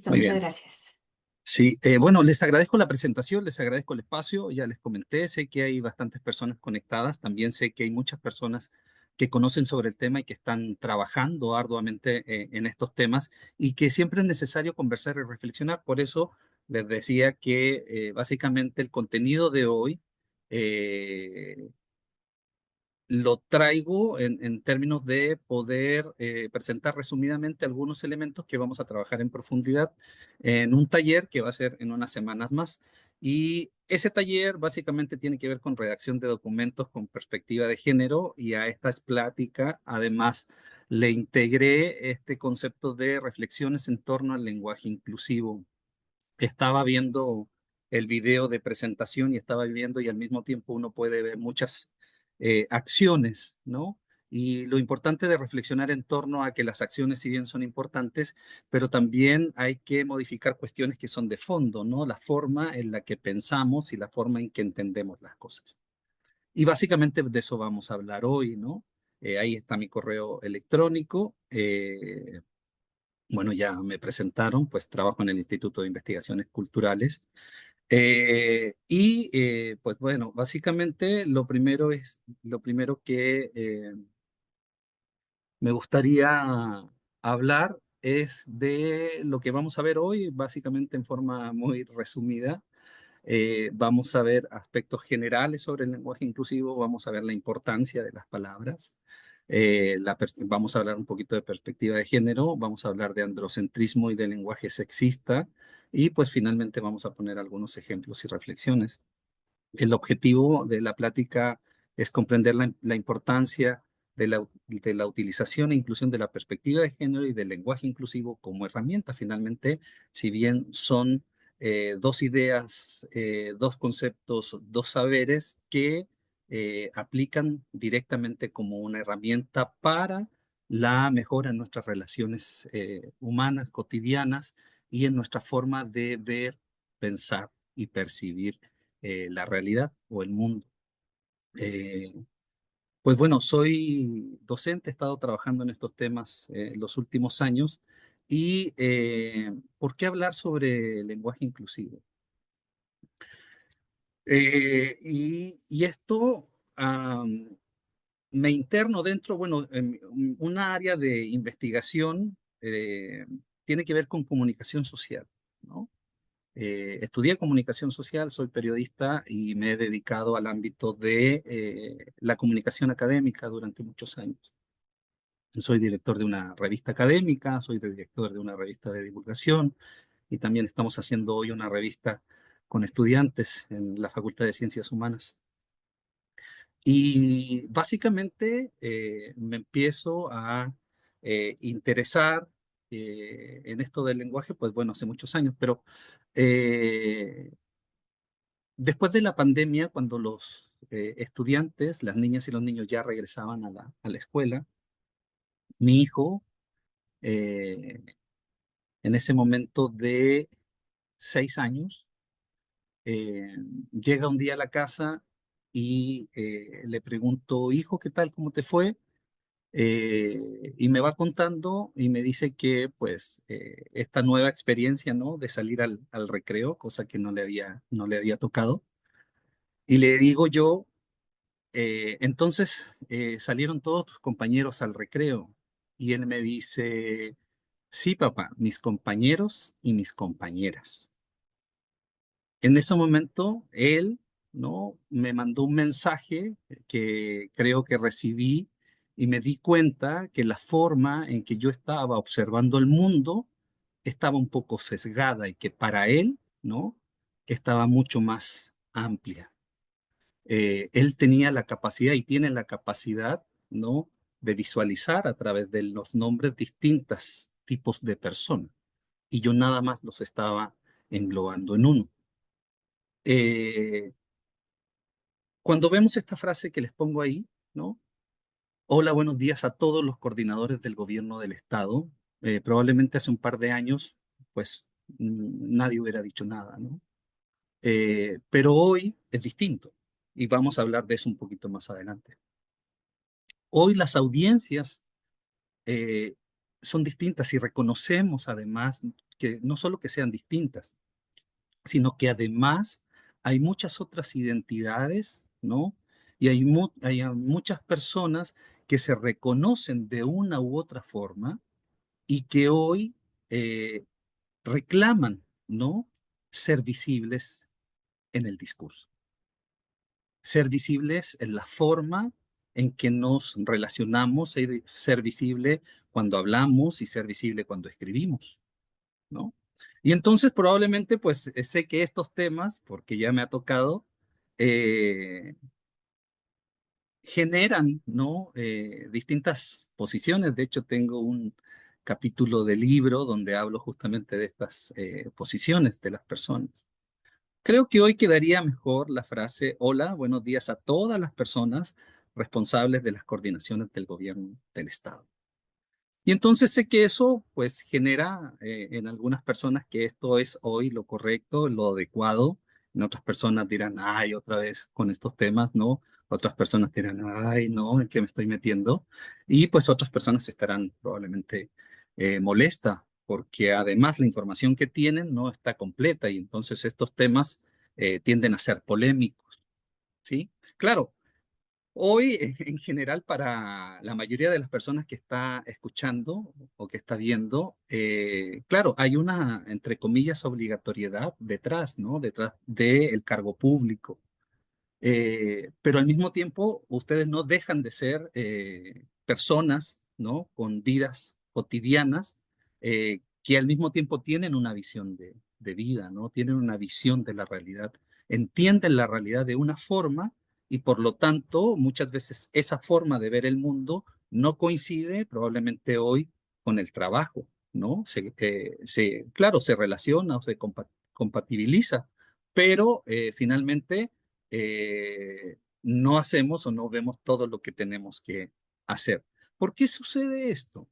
Listo, Muy muchas bien. gracias. Sí, bueno, les agradezco la presentación, les agradezco el espacio, ya les comenté, sé que hay bastantes personas conectadas, también sé que hay muchas personas que conocen sobre el tema y que están trabajando arduamente en estos temas y que siempre es necesario conversar y reflexionar. Por eso les decía que básicamente el contenido de hoy eh, lo traigo en términos de poder presentar resumidamente algunos elementos que vamos a trabajar en profundidad en un taller que va a ser en unas semanas más. Y ese taller básicamente tiene que ver con redacción de documentos con perspectiva de género y a esta plática además le integré este concepto de reflexiones en torno al lenguaje inclusivo. Estaba viendo el video de presentación y estaba viendo y al mismo tiempo uno puede ver muchas acciones, ¿no? Y lo importante de reflexionar en torno a que las acciones, si bien son importantes, pero también hay que modificar cuestiones que son de fondo, ¿no? La forma en la que pensamos y la forma en que entendemos las cosas. Y básicamente de eso vamos a hablar hoy, ¿no? Ahí está mi correo electrónico. Bueno, ya me presentaron, pues trabajo en el Instituto de Investigaciones Culturales. Pues bueno, básicamente lo primero que me gustaría hablar es de lo que vamos a ver hoy, básicamente en forma muy resumida. Vamos a ver aspectos generales sobre el lenguaje inclusivo, vamos a ver la importancia de las palabras, vamos a hablar un poquito de perspectiva de género, vamos a hablar de androcentrismo y de lenguaje sexista, y pues finalmente vamos a poner algunos ejemplos y reflexiones. El objetivo de la plática es comprender la importancia de la utilización e inclusión de la perspectiva de género y del lenguaje inclusivo como herramienta. Finalmente, si bien son dos ideas, dos conceptos, dos saberes que aplican directamente como una herramienta para la mejora en nuestras relaciones humanas, cotidianas y en nuestra forma de ver, pensar y percibir la realidad o el mundo. Eh, pues bueno, soy docente, he estado trabajando en estos temas los últimos años y ¿por qué hablar sobre lenguaje inclusivo? Y esto me interno dentro, bueno, en una área de investigación tiene que ver con comunicación social, ¿no? Estudié comunicación social, soy periodista y me he dedicado al ámbito de la comunicación académica durante muchos años. Soy director de una revista académica, soy director de una revista de divulgación y también estamos haciendo hoy una revista con estudiantes en la Facultad de Ciencias Humanas. Y básicamente me empiezo a interesar en esto del lenguaje, pues bueno, hace muchos años, pero eh, después de la pandemia, cuando los estudiantes, las niñas y los niños ya regresaban a la escuela, mi hijo, eh, en ese momento de 6 años, eh, llega un día a la casa y le pregunto, hijo, ¿qué tal? ¿Cómo te fue? Y me va contando y me dice que pues esta nueva experiencia, ¿no? De salir al recreo, cosa que no le había tocado. Y le digo yo, entonces salieron todos tus compañeros al recreo y él me dice, sí, papá, mis compañeros y mis compañeras. En ese momento, él, ¿no? Me mandó un mensaje que creo que recibí y me di cuenta que la forma en que yo estaba observando el mundo estaba un poco sesgada y que para él, ¿no? Estaba mucho más amplia. Él tenía la capacidad y tiene la capacidad, ¿no? De visualizar a través de los nombres distintos tipos de personas. Y yo nada más los estaba englobando en uno. Eh, Cuando vemos esta frase que les pongo ahí, ¿no? Hola, buenos días a todos los coordinadores del gobierno del estado. Probablemente hace un par de años, pues nadie hubiera dicho nada, ¿no? Pero hoy es distinto y vamos a hablar de eso un poquito más adelante. Hoy las audiencias eh, son distintas y reconocemos además que no solo que sean distintas, sino que además hay muchas otras identidades, ¿no? Y hay muchas personas que se reconocen de una u otra forma y que hoy eh, reclaman, ¿no? Ser visibles en el discurso, ser visibles en la forma en que nos relacionamos, ser visible cuando hablamos y ser visible cuando escribimos, ¿no? Y entonces probablemente, pues sé que estos temas, porque ya me ha tocado, eh, generan, ¿no? Distintas posiciones. De hecho, tengo un capítulo de libro donde hablo justamente de estas posiciones de las personas. Creo que hoy quedaría mejor la frase, hola, buenos días a todas las personas responsables de las coordinaciones del gobierno del Estado. Y entonces sé que eso pues genera en algunas personas que esto es hoy lo correcto, lo adecuado. En otras personas dirán, ay, otra vez con estos temas, ¿no? Otras personas dirán, ay, no, ¿en qué me estoy metiendo? Y pues otras personas estarán probablemente molestas porque además la información que tienen no está completa y entonces estos temas tienden a ser polémicos, ¿sí? Claro, hoy, en general, para la mayoría de las personas que está escuchando o que está viendo, claro, hay una, entre comillas, obligatoriedad detrás, ¿no? Detrás del cargo público. Pero al mismo tiempo, ustedes no dejan de ser personas, ¿no? Con vidas cotidianas que al mismo tiempo tienen una visión de vida, ¿no? Tienen una visión de la realidad, entienden la realidad de una forma y por lo tanto muchas veces esa forma de ver el mundo no coincide probablemente hoy con el trabajo, ¿no? Claro, se relaciona o se compatibiliza, pero finalmente no hacemos o no vemos todo lo que tenemos que hacer. ¿Por qué sucede esto?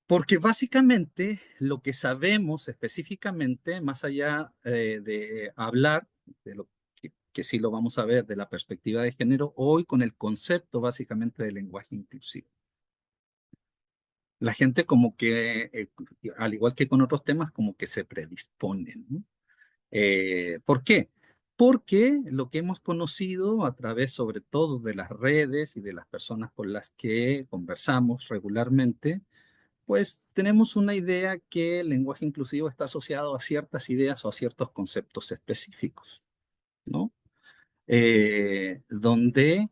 Porque básicamente lo que sabemos específicamente, más allá de hablar de lo que sí lo vamos a ver de la perspectiva de género, hoy con el concepto básicamente del lenguaje inclusivo. La gente como que, al igual que con otros temas, como que se predispone, ¿no? ¿Por qué? Porque lo que hemos conocido a través sobre todo de las redes y de las personas con las que conversamos regularmente, pues tenemos una idea que el lenguaje inclusivo está asociado a ciertas ideas o a ciertos conceptos específicos, ¿no? Donde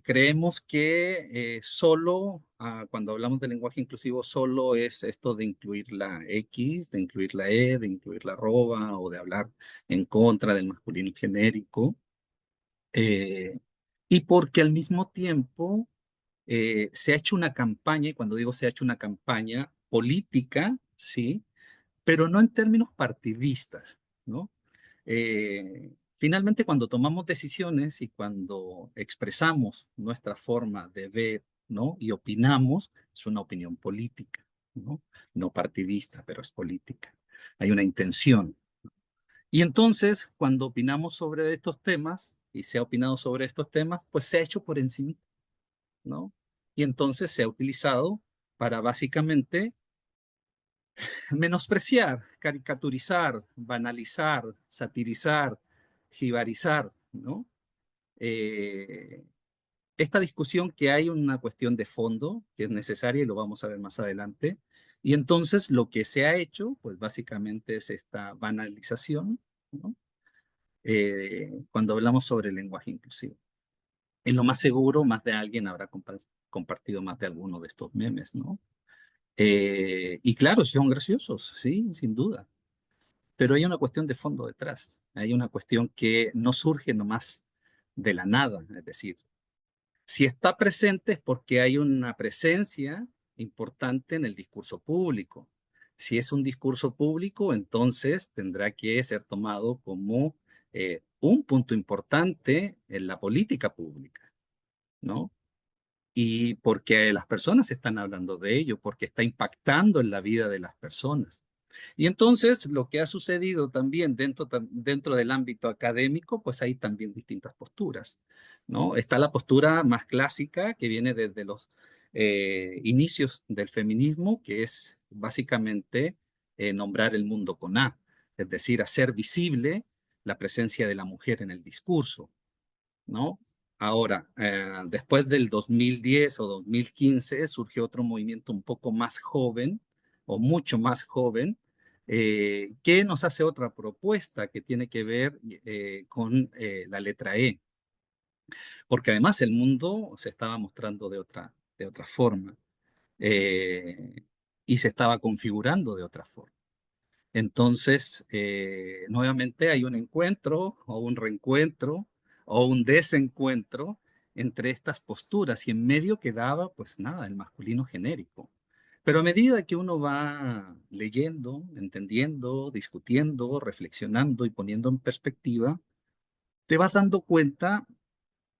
creemos que solo, cuando hablamos de lenguaje inclusivo, solo es esto de incluir la X, de incluir la E, de incluir la arroba o de hablar en contra del masculino genérico. eh, y porque al mismo tiempo se ha hecho una campaña, y cuando digo se ha hecho una campaña política, ¿sí? Pero no en términos partidistas, ¿no? Finalmente, cuando tomamos decisiones y cuando expresamos nuestra forma de ver, ¿no? Y opinamos, es una opinión política, ¿no? No partidista, pero es política. Hay una intención. Y entonces, cuando opinamos sobre estos temas, y se ha opinado sobre estos temas, pues se ha hecho por encima, ¿no? Y entonces se ha utilizado para básicamente menospreciar, caricaturizar, banalizar, satirizar, jibarizar, ¿no? Eh, esta discusión que hay una cuestión de fondo que es necesaria y lo vamos a ver más adelante. Y entonces lo que se ha hecho, pues básicamente es esta banalización, ¿no? Cuando hablamos sobre el lenguaje inclusivo. En lo más seguro, más de alguien habrá compartido más de alguno de estos memes, ¿no? Y claro, son graciosos, sí, sin duda. Pero hay una cuestión de fondo detrás. Hay una cuestión que no surge nomás de la nada. Es decir, si está presente es porque hay una presencia importante en el discurso público. Si es un discurso público, entonces tendrá que ser tomado como un punto importante en la política pública, ¿no? Y porque las personas están hablando de ello, porque está impactando en la vida de las personas. Y entonces lo que ha sucedido también dentro del ámbito académico, pues hay también distintas posturas, ¿no? Está la postura más clásica que viene desde los inicios del feminismo, que es básicamente nombrar el mundo con A, es decir, hacer visible la presencia de la mujer en el discurso, ¿no? Ahora, después del 2010 o 2015 surgió otro movimiento un poco más joven o mucho más joven que nos hace otra propuesta que tiene que ver con la letra E, porque además el mundo se estaba mostrando de otra forma eh, y se estaba configurando de otra forma. Entonces, nuevamente hay un encuentro o un reencuentro o un desencuentro entre estas posturas y en medio quedaba, pues nada, el masculino genérico. Pero a medida que uno va leyendo, entendiendo, discutiendo, reflexionando y poniendo en perspectiva, te vas dando cuenta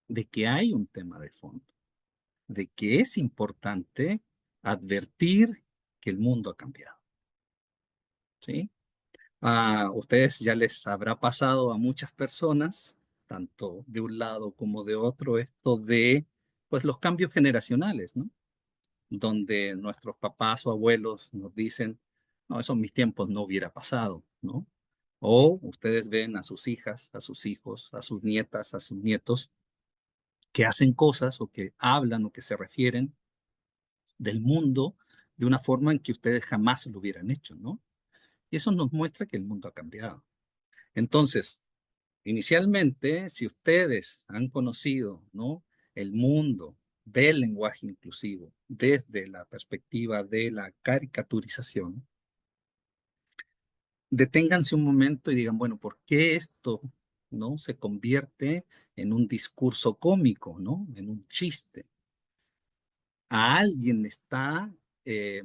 de que hay un tema de fondo, de que es importante advertir que el mundo ha cambiado, ¿sí? A ustedes ya les habrá pasado a muchas personas, tanto de un lado como de otro, esto de pues los cambios generacionales, ¿no? Donde nuestros papás o abuelos nos dicen, no, eso en mis tiempos no hubiera pasado, ¿no? O ustedes ven a sus hijas, a sus hijos, a sus nietas, a sus nietos, que hacen cosas o que hablan o que se refieren del mundo de una forma en que ustedes jamás lo hubieran hecho, ¿no? Y eso nos muestra que el mundo ha cambiado. Entonces, inicialmente, si ustedes han conocido, ¿no?, el mundo del lenguaje inclusivo desde la perspectiva de la caricaturización, deténganse un momento y digan, bueno, ¿por qué esto, no, se convierte en un discurso cómico, ¿no?, en un chiste? A alguien le está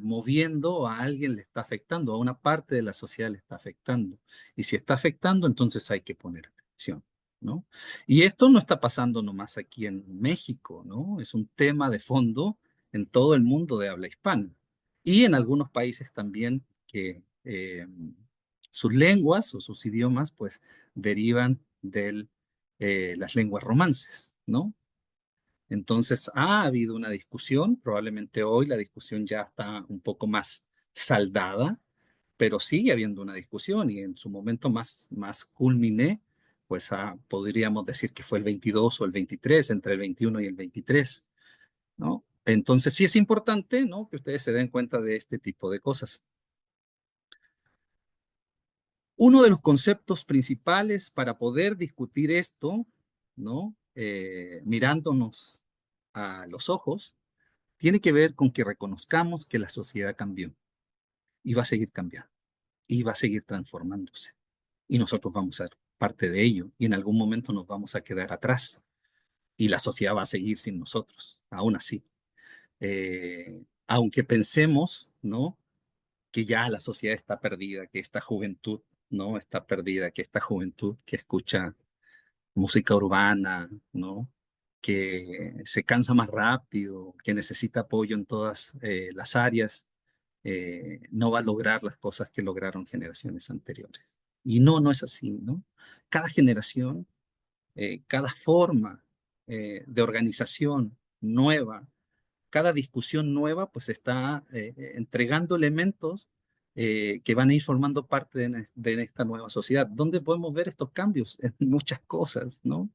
moviendo, a alguien le está afectando, a una parte de la sociedad le está afectando. Y si está afectando, entonces hay que poner atención, ¿no? Y esto no está pasando nomás aquí en México, ¿no? Es un tema de fondo en todo el mundo de habla hispana. Y en algunos países también que sus lenguas o sus idiomas, pues, derivan de las lenguas romances, ¿no? Entonces, ha habido una discusión, probablemente hoy la discusión ya está un poco más saldada, pero sigue habiendo una discusión y en su momento más culmine, pues podríamos decir que fue el 22 o el 23, entre el 21 y el 23, ¿no? Entonces, sí es importante, ¿no?, que ustedes se den cuenta de este tipo de cosas. Uno de los conceptos principales para poder discutir esto, ¿no?, mirándonos a los ojos, tiene que ver con que reconozcamos que la sociedad cambió y va a seguir cambiando y va a seguir transformándose. Y nosotros vamos a ser parte de ello y en algún momento nos vamos a quedar atrás y la sociedad va a seguir sin nosotros, aún así. Aunque pensemos, ¿no?, que ya la sociedad está perdida, que esta juventud no está perdida, que esta juventud que escucha música urbana, ¿no?, que se cansa más rápido, que necesita apoyo en todas las áreas, no va a lograr las cosas que lograron generaciones anteriores. Y no, no es así, ¿no? Cada generación, cada forma de organización nueva, cada discusión nueva, pues está entregando elementos que van a ir formando parte de esta nueva sociedad. ¿Dónde podemos ver estos cambios? En muchas cosas, ¿no?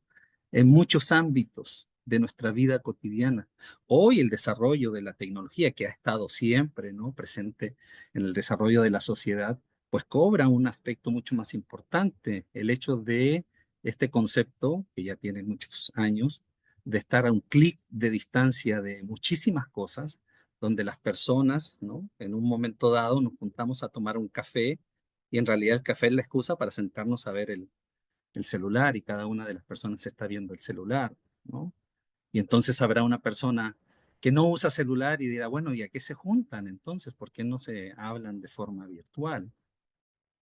En muchos ámbitos de nuestra vida cotidiana. Hoy el desarrollo de la tecnología, que ha estado siempre, ¿no?, presente en el desarrollo de la sociedad, pues cobra un aspecto mucho más importante. El hecho de este concepto, que ya tiene muchos años, de estar a un clic de distancia de muchísimas cosas, donde las personas, ¿no?, en un momento dado nos juntamos a tomar un café y en realidad el café es la excusa para sentarnos a ver el celular y cada una de las personas está viendo el celular, ¿no? Y entonces habrá una persona que no usa celular y dirá, bueno, ¿y a qué se juntan entonces? ¿Por qué no se hablan de forma virtual?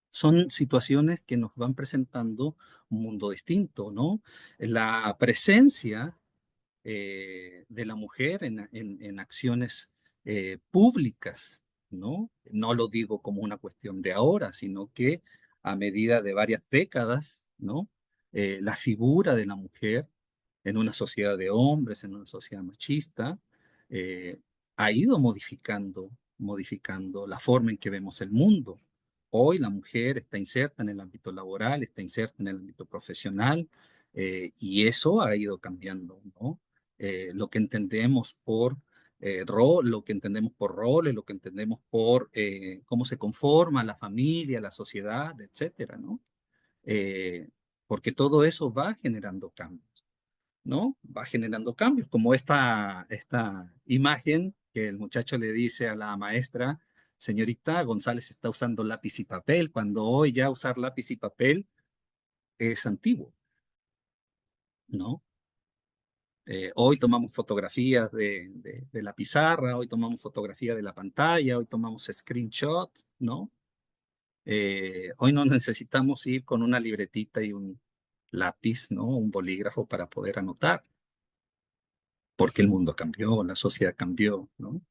Son situaciones que nos van presentando un mundo distinto, ¿no? La presencia de la mujer en acciones públicas, ¿no? No lo digo como una cuestión de ahora, sino que a medida de varias décadas, ¿no? La figura de la mujer en una sociedad de hombres, en una sociedad machista, eh, ha ido modificando modificando la forma en que vemos el mundo. Hoy la mujer está inserta en el ámbito laboral, está inserta en el ámbito profesional, y eso ha ido cambiando, ¿no? Lo que entendemos por rol, lo que entendemos por roles, lo que entendemos por cómo se conforma la familia, la sociedad, etcétera, ¿no? Eh, Porque todo eso va generando cambios, ¿no? Va generando cambios, como esta imagen que el muchacho le dice a la maestra: señorita, González está usando lápiz y papel, cuando hoy ya usar lápiz y papel es antiguo, ¿no? Hoy tomamos fotografías de la pizarra, hoy tomamos fotografía de la pantalla, hoy tomamos screenshots, ¿no? Hoy no necesitamos ir con una libretita y un lápiz, ¿no? Un bolígrafo para poder anotar, porque el mundo cambió, la sociedad cambió, ¿no?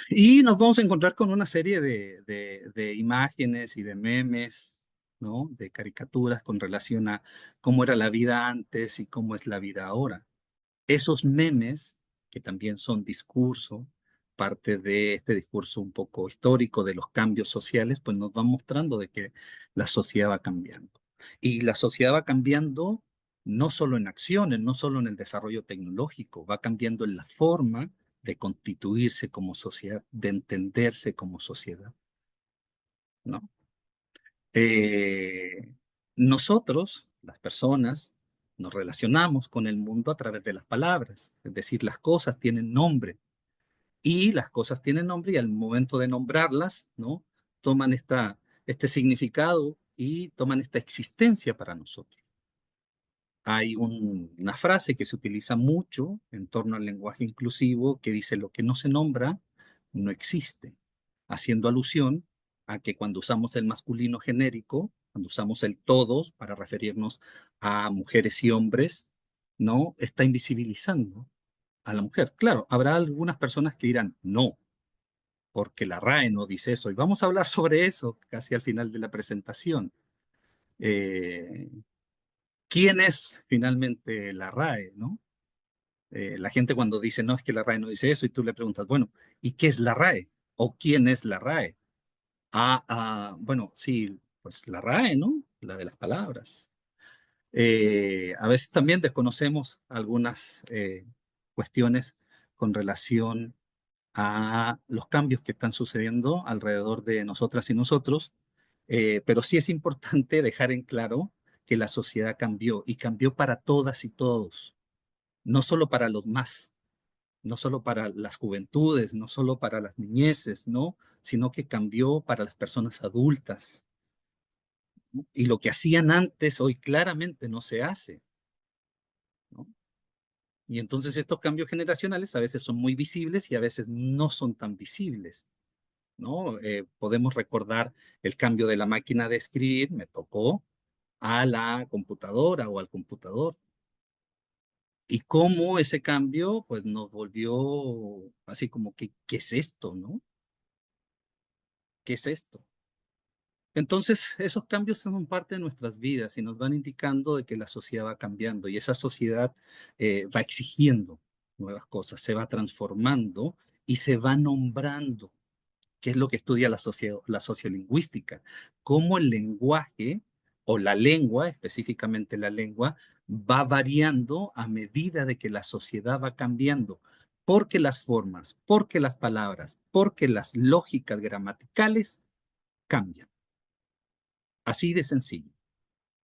Y nos vamos a encontrar con una serie de imágenes y de memes, ¿no? De caricaturas con relación a cómo era la vida antes y cómo es la vida ahora. Esos memes, que también son discurso, parte de este discurso un poco histórico de los cambios sociales, pues nos van mostrando de que la sociedad va cambiando. Y la sociedad va cambiando no solo en acciones, no solo en el desarrollo tecnológico, va cambiando en la forma de constituirse como sociedad, de entenderse como sociedad, ¿no? Eh, Nosotros, las personas, nos relacionamos con el mundo a través de las palabras, es decir, las cosas tienen nombre y las cosas tienen nombre y al momento de nombrarlas, ¿no? Toman este significado y toman esta existencia para nosotros. Hay una frase que se utiliza mucho en torno al lenguaje inclusivo que dice: lo que no se nombra no existe, haciendo alusión a que cuando usamos el masculino genérico, cuando usamos el todos para referirnos a mujeres y hombres, no está invisibilizando a la mujer. Claro, habrá algunas personas que dirán no, porque la RAE no dice eso, y vamos a hablar sobre eso casi al final de la presentación. Eh, ¿Quién es finalmente la RAE, no? La gente cuando dice, no, es que la RAE no dice eso, y tú le preguntas, bueno, ¿y qué es la RAE? ¿O quién es la RAE? Bueno, sí, pues la RAE, ¿no? La de las palabras. A veces también desconocemos algunas cuestiones con relación a los cambios que están sucediendo alrededor de nosotras y nosotros, pero sí es importante dejar en claro que la sociedad cambió y cambió para todas y todos, no solo para los más, no solo para las juventudes, no solo para las niñeces, ¿no? Sino que cambió para las personas adultas, ¿no? Y lo que hacían antes hoy claramente no se hace, ¿no? Y entonces estos cambios generacionales a veces son muy visibles y a veces no son tan visibles, ¿no? Podemos recordar el cambio de la máquina de escribir, me tocó, a la computadora o al computador. Y cómo ese cambio, pues, nos volvió así como que, ¿qué es esto, no? ¿Qué es esto? Entonces, esos cambios son parte de nuestras vidas y nos van indicando de que la sociedad va cambiando y esa sociedad va exigiendo nuevas cosas, se va transformando y se va nombrando, que es lo que estudia la sociolingüística, cómo el lenguaje o la lengua, específicamente la lengua, va variando a medida de que la sociedad va cambiando, porque las formas, porque las palabras, porque las lógicas gramaticales cambian. Así de sencillo,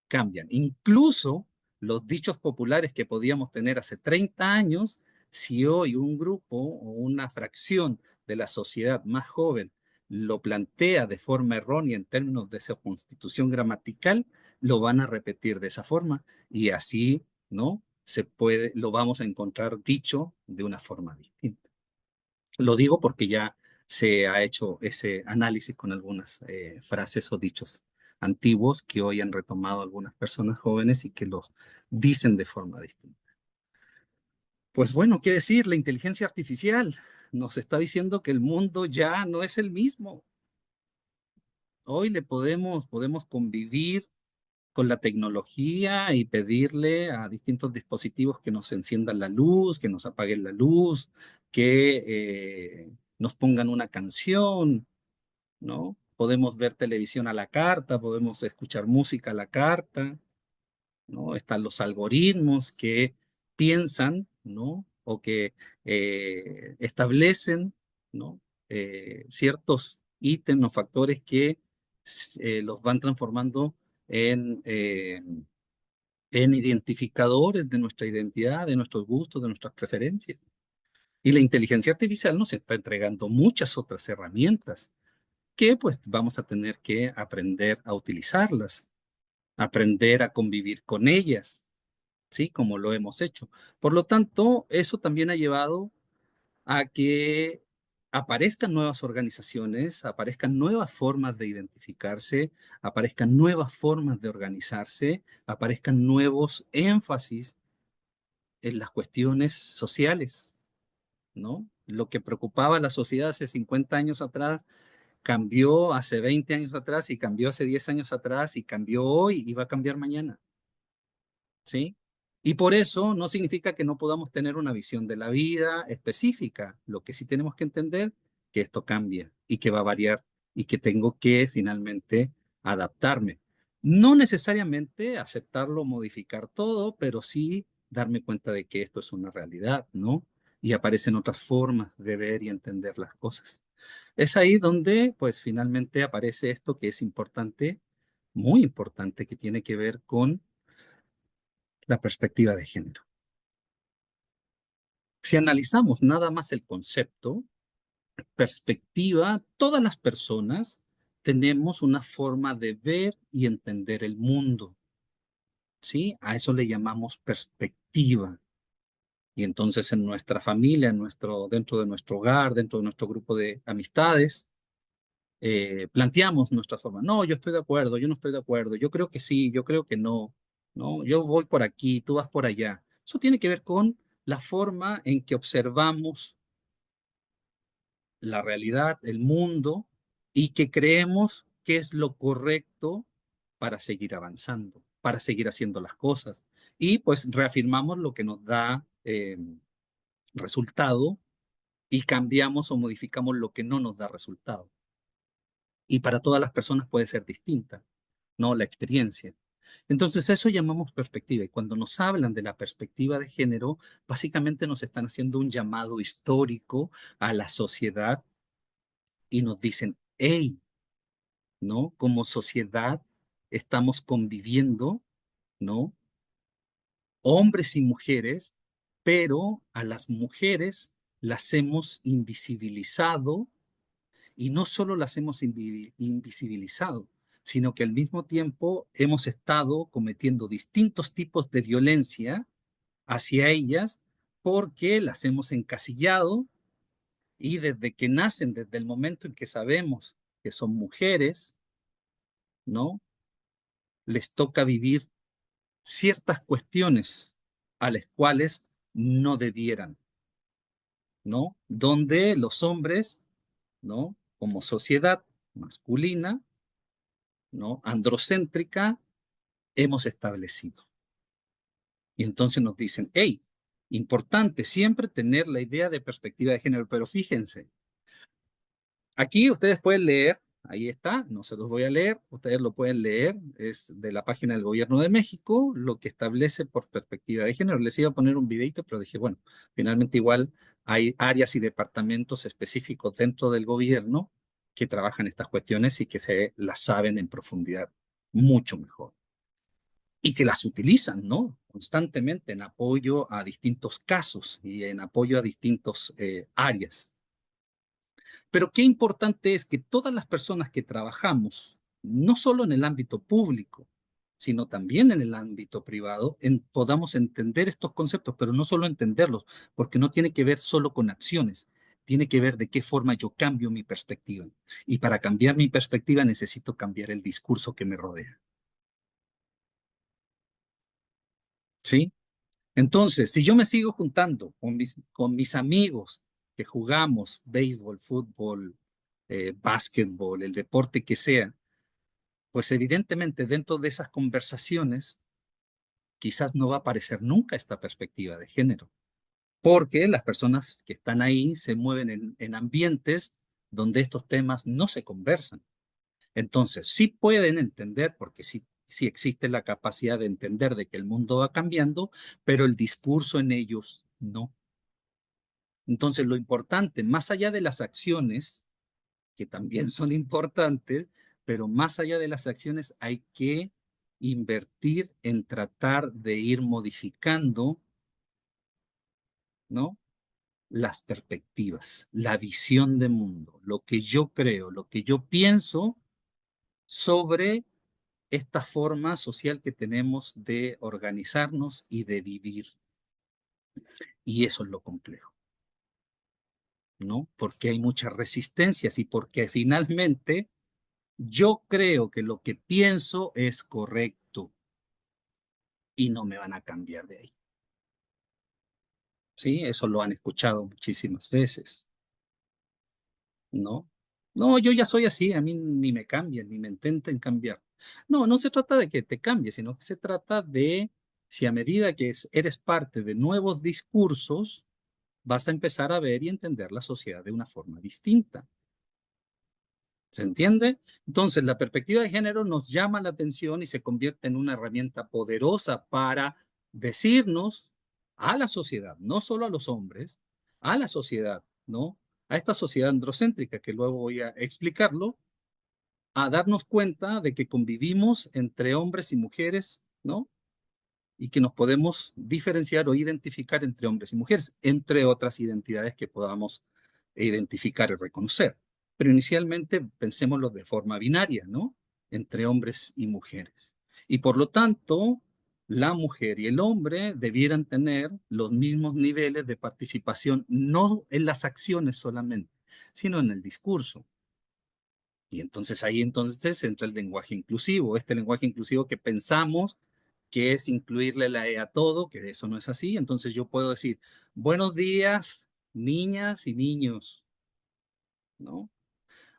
cambian. Incluso los dichos populares que podíamos tener hace 30 años, si hoy un grupo o una fracción de la sociedad más joven lo plantea de forma errónea en términos de su constitución gramatical, lo van a repetir de esa forma y así, ¿no? Lo vamos a encontrar dicho de una forma distinta. Lo digo porque ya se ha hecho ese análisis con algunas frases o dichos antiguos que hoy han retomado algunas personas jóvenes y que los dicen de forma distinta. Pues bueno, ¿qué decir? La inteligencia artificial nos está diciendo que el mundo ya no es el mismo. Hoy podemos convivir con la tecnología y pedirle a distintos dispositivos que nos enciendan la luz, que nos apaguen la luz, que nos pongan una canción, ¿no? Podemos ver televisión a la carta, podemos escuchar música a la carta, ¿no? Están los algoritmos que piensan, ¿no? O que establecen, ¿no? Ciertos ítems o factores que los van transformando en, eh, en identificadores de nuestra identidad, de nuestros gustos, de nuestras preferencias. Y la inteligencia artificial nos está entregando muchas otras herramientas que pues vamos a tener que aprender a utilizarlas, aprender a convivir con ellas, ¿sí? Como lo hemos hecho. Por lo tanto, eso también ha llevado a que aparezcan nuevas organizaciones, aparezcan nuevas formas de identificarse, aparezcan nuevas formas de organizarse, aparezcan nuevos énfasis en las cuestiones sociales, ¿no? Lo que preocupaba a la sociedad hace 50 años atrás cambió hace 20 años atrás y cambió hace 10 años atrás y cambió hoy y va a cambiar mañana. ¿Sí? Y por eso no significa que no podamos tener una visión de la vida específica. Lo que sí tenemos que entender que esto cambia y que va a variar y que tengo que finalmente adaptarme. No necesariamente aceptarlo, modificar todo, pero sí darme cuenta de que esto es una realidad, ¿no? Y aparecen otras formas de ver y entender las cosas. Es ahí donde, pues, finalmente aparece esto que es importante, muy importante, que tiene que ver con la perspectiva de género. Si analizamos nada más el concepto, perspectiva, todas las personas tenemos una forma de ver y entender el mundo, ¿sí? A eso le llamamos perspectiva. Y entonces en nuestra familia, dentro de nuestro hogar, dentro de nuestro grupo de amistades, planteamos nuestra forma. No, yo estoy de acuerdo, yo no estoy de acuerdo, yo creo que sí, yo creo que no, ¿no? Yo voy por aquí, tú vas por allá. Eso tiene que ver con la forma en que observamos la realidad, el mundo, y que creemos que es lo correcto para seguir avanzando, para seguir haciendo las cosas. Y pues reafirmamos lo que nos da resultado y cambiamos o modificamos lo que no nos da resultado. Y para todas las personas puede ser distinta, ¿no? La experiencia. Entonces, eso llamamos perspectiva. Y cuando nos hablan de la perspectiva de género, básicamente nos están haciendo un llamado histórico a la sociedad y nos dicen, hey, ¿no? Como sociedad estamos conviviendo, ¿no? Hombres y mujeres, pero a las mujeres las hemos invisibilizado y no solo las hemos invisibilizado, sino que al mismo tiempo hemos estado cometiendo distintos tipos de violencia hacia ellas porque las hemos encasillado y desde que nacen, desde el momento en que sabemos que son mujeres, ¿no? Les toca vivir ciertas cuestiones a las cuales no debieran, ¿no? Donde los hombres, ¿no? Como sociedad masculina, ¿no? Androcéntrica, hemos establecido. Y entonces nos dicen, hey, importante siempre tener la idea de perspectiva de género, pero fíjense, aquí ustedes pueden leer, ahí está, no se los voy a leer, ustedes lo pueden leer, es de la página del Gobierno de México, lo que establece por perspectiva de género. Les iba a poner un videito, pero dije, bueno, finalmente igual hay áreas y departamentos específicos dentro del gobierno que trabajan estas cuestiones y que se las saben en profundidad mucho mejor. Y que las utilizan, ¿no? Constantemente en apoyo a distintos casos y en apoyo a distintas áreas. Pero qué importante es que todas las personas que trabajamos, no solo en el ámbito público, sino también en el ámbito privado, podamos entender estos conceptos, pero no solo entenderlos, porque no tiene que ver solo con acciones, tiene que ver de qué forma yo cambio mi perspectiva. Y para cambiar mi perspectiva necesito cambiar el discurso que me rodea. ¿Sí? Entonces, si yo me sigo juntando con mis amigos que jugamos béisbol, fútbol, básquetbol, el deporte que sea, pues evidentemente dentro de esas conversaciones quizás no va a aparecer nunca esta perspectiva de género. porque las personas que están ahí se mueven en ambientes donde estos temas no se conversan. Entonces, sí pueden entender, porque sí existe la capacidad de entender de que el mundo va cambiando, pero el discurso en ellos no. Entonces, lo importante, más allá de las acciones, que también son importantes, pero más allá de las acciones hay que invertir en tratar de ir modificando, ¿no? Las perspectivas, la visión de mundo, lo que yo creo, lo que yo pienso sobre esta forma social que tenemos de organizarnos y de vivir. Y eso es lo complejo, ¿no? Porque hay muchas resistencias y porque finalmente yo creo que lo que pienso es correcto y no me van a cambiar de ahí. ¿Sí? Eso lo han escuchado muchísimas veces, ¿no? No, yo ya soy así, a mí ni me cambian, ni me intenten cambiar. No, no se trata de que te cambies, sino que se trata de si a medida que eres parte de nuevos discursos, vas a empezar a ver y entender la sociedad de una forma distinta. ¿Se entiende? Entonces, la perspectiva de género nos llama la atención y se convierte en una herramienta poderosa para decirnos a la sociedad, no solo a los hombres, a la sociedad, ¿no? A esta sociedad androcéntrica, que luego voy a explicarlo, a darnos cuenta de que convivimos entre hombres y mujeres, ¿no? Y que nos podemos diferenciar o identificar entre hombres y mujeres, entre otras identidades que podamos identificar y reconocer. Pero inicialmente pensémoslo de forma binaria, ¿no? Entre hombres y mujeres. Y por lo tanto, la mujer y el hombre debieran tener los mismos niveles de participación, no en las acciones solamente, sino en el discurso. Y entonces ahí entonces entra el lenguaje inclusivo, este lenguaje inclusivo que pensamos que es incluirle la E a todo, que eso no es así. Entonces yo puedo decir, buenos días, niñas y niños, ¿no?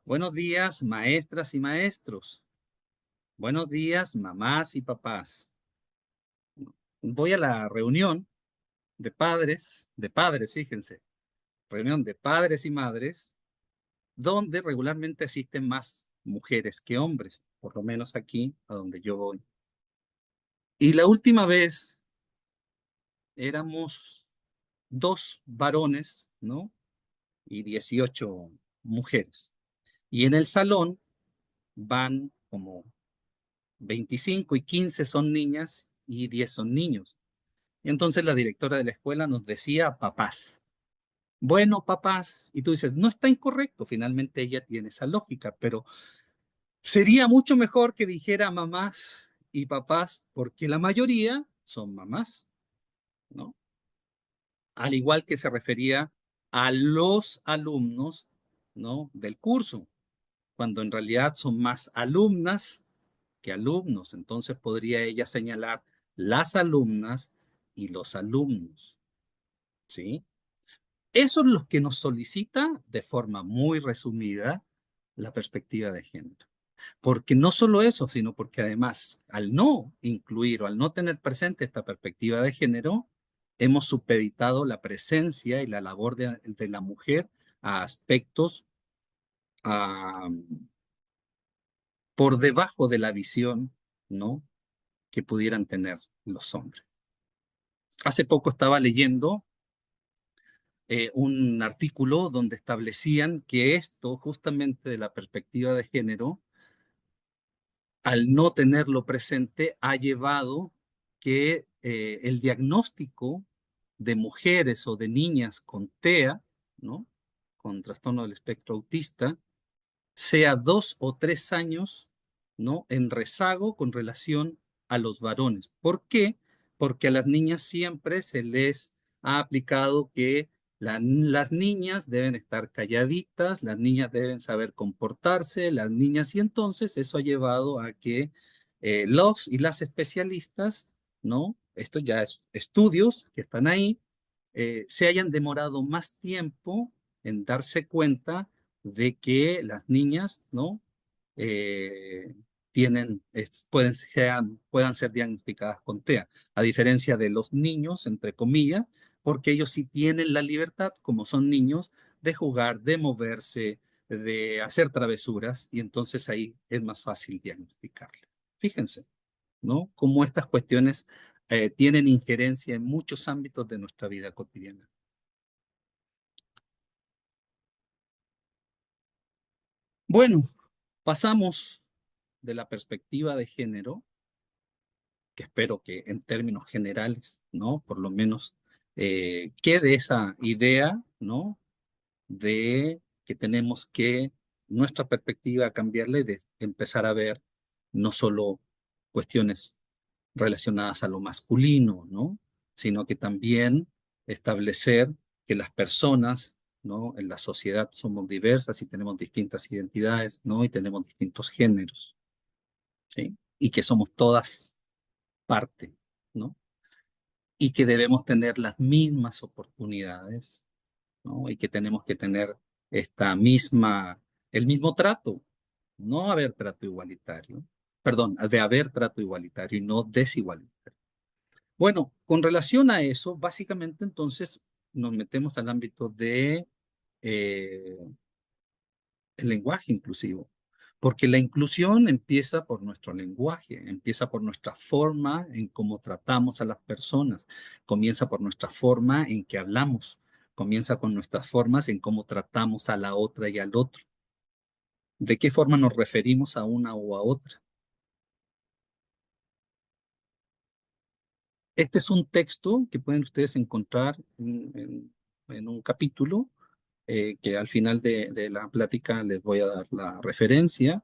Buenos días, maestras y maestros. Buenos días, mamás y papás. Voy a la reunión de padres, fíjense, reunión de padres y madres, donde regularmente asisten más mujeres que hombres, por lo menos aquí a donde yo voy. Y la última vez éramos dos varones, ¿no? Y 18 mujeres. Y en el salón van como 25 y 15 son niñas y 10 son niños. Y entonces la directora de la escuela nos decía papás. Bueno, papás. Y tú dices, no está incorrecto, finalmente ella tiene esa lógica, pero sería mucho mejor que dijera mamás y papás, porque la mayoría son mamás, ¿no? Al igual que se refería a los alumnos, ¿no? Del curso, cuando en realidad son más alumnas que alumnos. Entonces podría ella señalar las alumnas y los alumnos, ¿sí? Eso es lo que nos solicita de forma muy resumida la perspectiva de género. Porque no solo eso, sino porque además al no incluir o al no tener presente esta perspectiva de género, hemos supeditado la presencia y la labor de la mujer a aspectos a, por debajo de la visión, ¿no? Que pudieran tener los hombres. Hace poco estaba leyendo un artículo donde establecían que esto, justamente de la perspectiva de género, al no tenerlo presente, ha llevado que el diagnóstico de mujeres o de niñas con TEA, ¿no? Con trastorno del espectro autista, sea 2 o 3 años, ¿no? En rezago con relación a los varones. ¿Por qué? Porque a las niñas siempre se les ha aplicado que las niñas deben estar calladitas, las niñas deben saber comportarse, las niñas, y entonces eso ha llevado a que los y las especialistas, ¿no? Esto ya es estudios que están ahí, se hayan demorado más tiempo en darse cuenta de que las niñas, ¿no? Eh, puedan ser diagnosticadas con TEA, a diferencia de los niños, entre comillas, porque ellos sí tienen la libertad, como son niños, de jugar, de moverse, de hacer travesuras, y entonces ahí es más fácil diagnosticarle. Fíjense, ¿no? Cómo estas cuestiones tienen injerencia en muchos ámbitos de nuestra vida cotidiana. Bueno, pasamos de la perspectiva de género, que espero que en términos generales, ¿no? Por lo menos quede esa idea, ¿no? De que tenemos que nuestra perspectiva cambiarle, de empezar a ver no solo cuestiones relacionadas a lo masculino, ¿no? Sino que también establecer que las personas, ¿no? En la sociedad somos diversas y tenemos distintas identidades, ¿no? Y tenemos distintos géneros, ¿sí? Y que somos todas parte, ¿no? Y que debemos tener las mismas oportunidades, ¿no? Y que tenemos que tener el mismo trato, no haber trato igualitario, perdón, de haber trato igualitario y no desigualitario. Bueno, con relación a eso, básicamente entonces nos metemos al ámbito de eh, el lenguaje inclusivo, porque la inclusión empieza por nuestro lenguaje, empieza por nuestra forma en cómo tratamos a las personas, comienza por nuestra forma en que hablamos, comienza con nuestras formas en cómo tratamos a la otra y al otro, de qué forma nos referimos a una o a otra. Este es un texto que pueden ustedes encontrar en un capítulo que al final de la plática les voy a dar la referencia,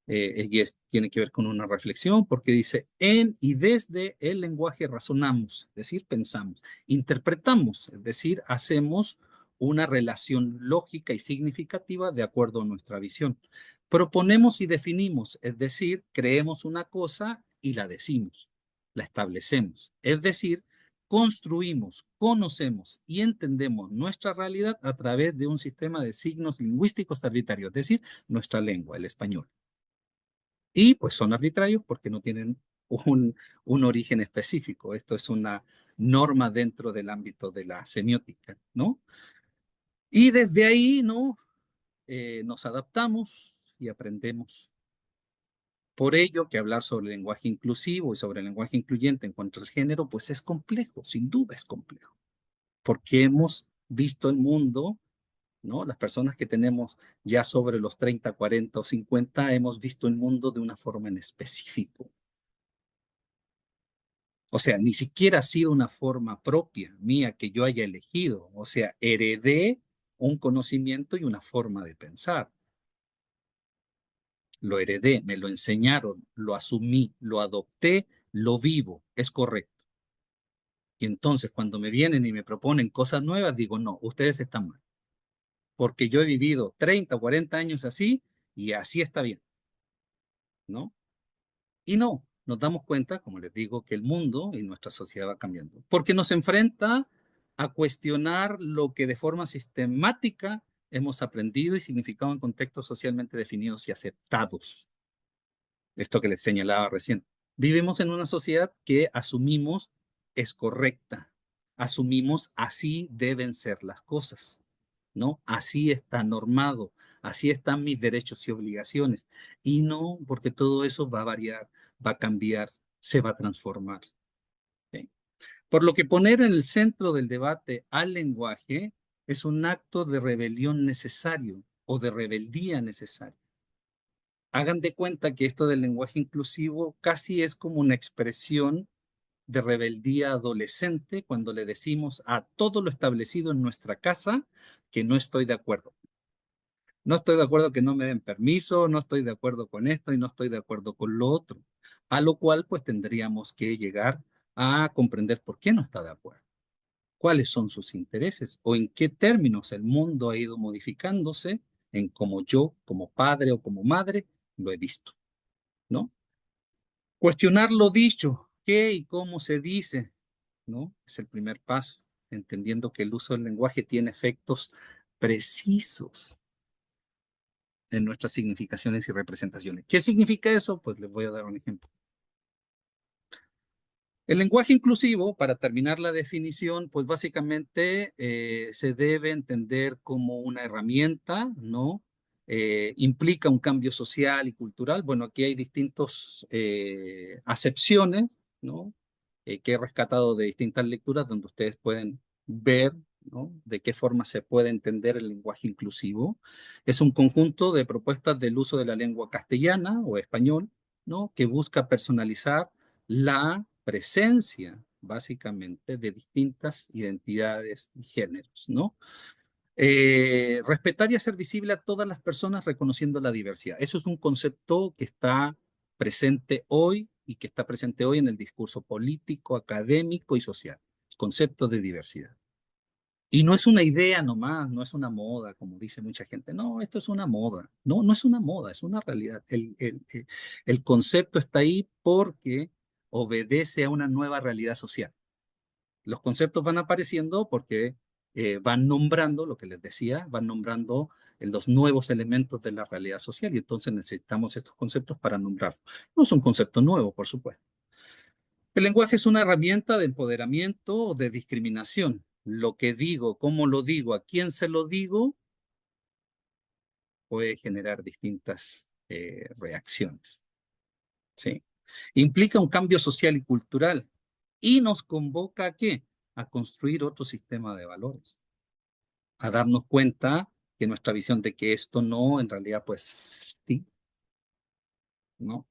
y tiene que ver con una reflexión, porque dice, en y desde el lenguaje razonamos, es decir, pensamos, interpretamos, es decir, hacemos una relación lógica y significativa de acuerdo a nuestra visión. Proponemos y definimos, es decir, creemos una cosa y la decimos, la establecemos, es decir, construimos, conocemos y entendemos nuestra realidad a través de un sistema de signos lingüísticos arbitrarios, es decir, nuestra lengua, el español. Y pues son arbitrarios porque no tienen un origen específico. Esto es una norma dentro del ámbito de la semiótica, ¿no? Y desde ahí, ¿no? Nos adaptamos y aprendemos. Por ello, que hablar sobre el lenguaje inclusivo y sobre el lenguaje incluyente en cuanto al género, pues es complejo, sin duda es complejo, porque hemos visto el mundo, ¿no? Las personas que tenemos ya sobre los 30, 40 o 50, hemos visto el mundo de una forma en específico. O sea, ni siquiera ha sido una forma propia mía que yo haya elegido. O sea, heredé un conocimiento y una forma de pensar. Lo heredé, me lo enseñaron, lo asumí, lo adopté, lo vivo. Es correcto. Y entonces cuando me vienen y me proponen cosas nuevas, digo, no, ustedes están mal. Porque yo he vivido 30 o 40 años así y así está bien, ¿no? Y no, nos damos cuenta, como les digo, que el mundo y nuestra sociedad va cambiando. Porque nos enfrenta a cuestionar lo que de forma sistemática hemos aprendido y significado en contextos socialmente definidos y aceptados. Esto que les señalaba recién. Vivimos en una sociedad que asumimos es correcta. Asumimos así deben ser las cosas, ¿no? Así está normado, así están mis derechos y obligaciones. Y no, porque todo eso va a variar, va a cambiar, se va a transformar. ¿Sí? Por lo que poner en el centro del debate al lenguaje es un acto de rebelión necesario o de rebeldía necesaria. Hagan de cuenta que esto del lenguaje inclusivo casi es como una expresión de rebeldía adolescente cuando le decimos a todo lo establecido en nuestra casa que no estoy de acuerdo. No estoy de acuerdo que no me den permiso, no estoy de acuerdo con esto y no estoy de acuerdo con lo otro. A lo cual pues tendríamos que llegar a comprender por qué no está de acuerdo, cuáles son sus intereses o en qué términos el mundo ha ido modificándose en cómo yo, como padre o como madre, lo he visto, ¿no? Cuestionar lo dicho, qué y cómo se dice, ¿no? Es el primer paso, entendiendo que el uso del lenguaje tiene efectos precisos en nuestras significaciones y representaciones. ¿Qué significa eso? Pues les voy a dar un ejemplo. El lenguaje inclusivo, para terminar la definición, pues básicamente se debe entender como una herramienta, ¿no? Implica un cambio social y cultural. Bueno, aquí hay distintas acepciones, ¿no? Que he rescatado de distintas lecturas donde ustedes pueden ver, ¿no? De qué forma se puede entender el lenguaje inclusivo. Es un conjunto de propuestas del uso de la lengua castellana o español, ¿no? Que busca personalizar la presencia, básicamente, de distintas identidades y géneros, ¿no? Respetar y hacer visible a todas las personas reconociendo la diversidad. Eso es un concepto que está presente hoy y que está presente hoy en el discurso político, académico y social. Concepto de diversidad. Y no es una idea nomás, no es una moda, como dice mucha gente. No, esto es una moda. No, no es una moda, es una realidad. El concepto está ahí porque obedece a una nueva realidad social. Los conceptos van apareciendo porque van nombrando, lo que les decía, van nombrando los nuevos elementos de la realidad social y entonces necesitamos estos conceptos para nombrarlos. No es un concepto nuevo, por supuesto. El lenguaje es una herramienta de empoderamiento o de discriminación. Lo que digo, cómo lo digo, a quién se lo digo, puede generar distintas reacciones. ¿Sí? Implica un cambio social y cultural y nos convoca ¿a qué? A construir otro sistema de valores, a darnos cuenta que nuestra visión de que esto no, en realidad, pues sí, ¿no?